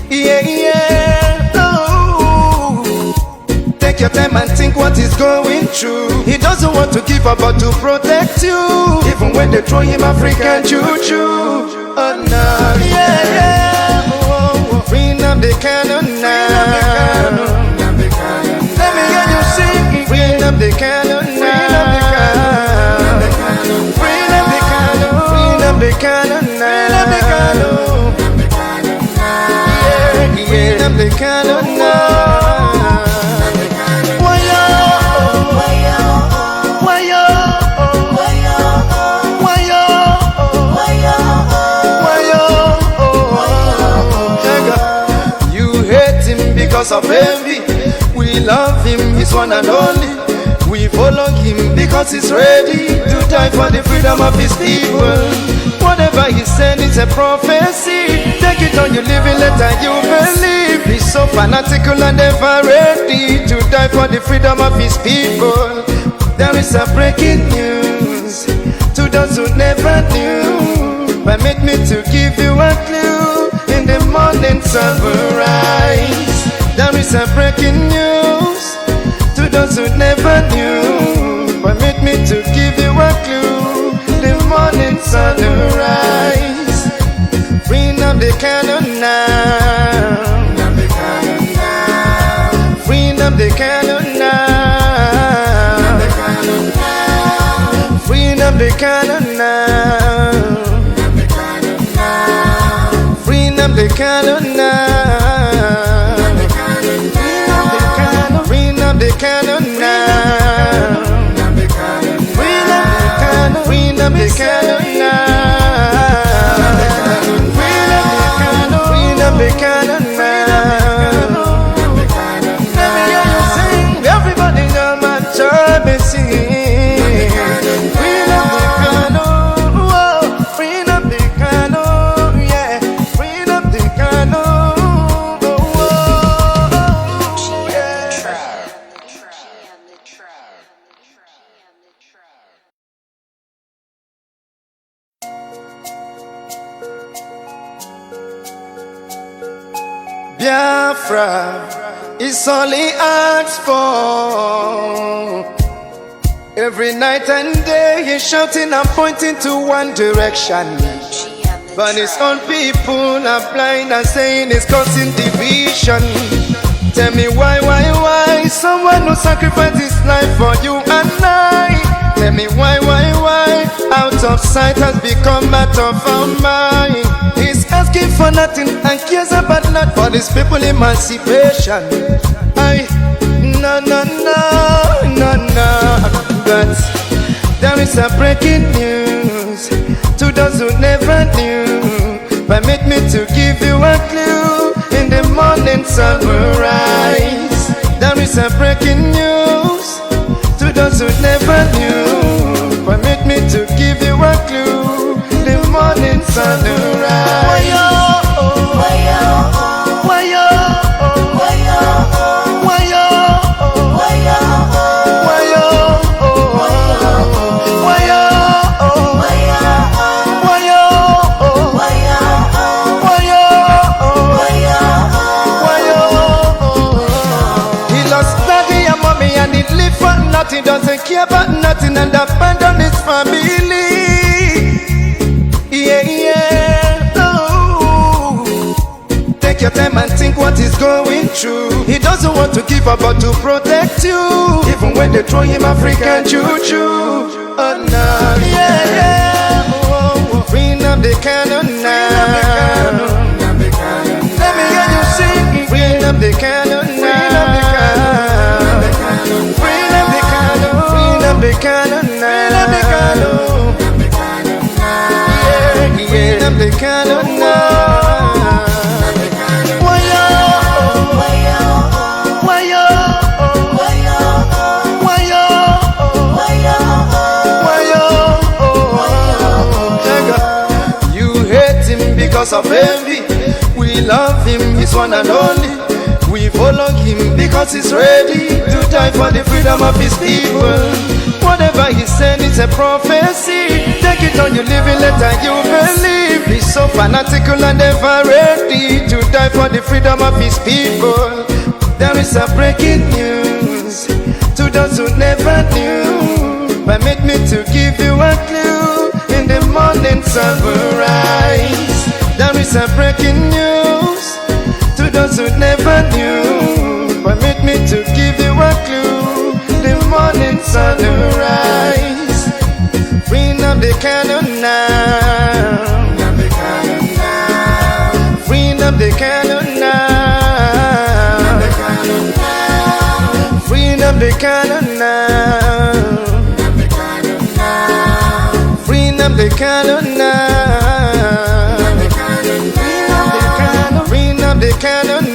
Yeah, yeah, oh. Take your time and think what he's going through. He doesn't want to give up but to protect you. Even when they throw him African juju. Oh no, yeah, yeah. Oh, bring up the cannon now. Let me hear you sing. Bring up the cannon now. The cannon now. Yeah, yeah, the cannon now. Why yo? Why yo? Why yo? Why yo? Why yo? Why yo? You hate him because of envy. We love him, he's one and only. We follow him because he's ready to die for the freedom of his people. Whatever he said is a prophecy. Take it on, you live it, let you believe. He's so fanatical and ever ready to die for the freedom of his people. There is a breaking news to those who never knew. Permit me to give you a clue. In the morning sun will rise. There is a breaking news to those who never knew. Permit me to give you a clue. The morning sun will rise. Bring up the cannon now. Bring up the cannon now. Bring up the cannon now. Bring up the cannon now. Bring up the cannon now. Bring up the cannon now. Bring up the cannon now. Let me hear you sing. Everybody know my job is singing. Bring up the cannon, whoa. Bring up the cannon, yeah. Bring up the cannon, whoa. Yeah. Biafra is only asked for. Every night and day he's shouting and pointing to one direction. But his own people are blind and saying it's causing division. Tell me why someone who sacrificed his life for you and I. Tell me why out of sight has become out of our mind. He's asking for nothing and cares about not for his people emancipation. No. But there is a breaking news to those who never knew. Permit me to give you a clue. In the morning sun will rise. There is a breaking news to those who never knew. Permit me to give you a clue. The morning sun will rise. Why yo? Why yo? Why yo? Why yo? Why yo? Why yo? Why yo? Why yo? Why yo? Why yo? He lost daddy and mommy and he lived for nothing. Doesn't care about nothing and abandon his family. Yeah, yeah, oh. Take your time and think what he's going through. He doesn't want to give up but to protect you. Even when they throw him African juju. Oh no, yeah, yeah, oh. Bring up the cannon now. Let me hear you sing. Bring up the cannon now. You hate him because of envy. We love him, he's one and only. We follow him because he's ready to die for the freedom of his people. Whatever he said is a prophecy. Take it on, you live it, let you believe. He's so fanatical and ever ready to die for the freedom of his people. There is a breaking news to those who never knew. Permit me to give you a clue. In the morning sun will rise. There is a breaking news to those who never knew. Permit me to give you a clue. The morning sun will rise. Bring up the candle now. Bring up the candle now. Bring up the candle now. Bring up the candle now. Bring up the candle.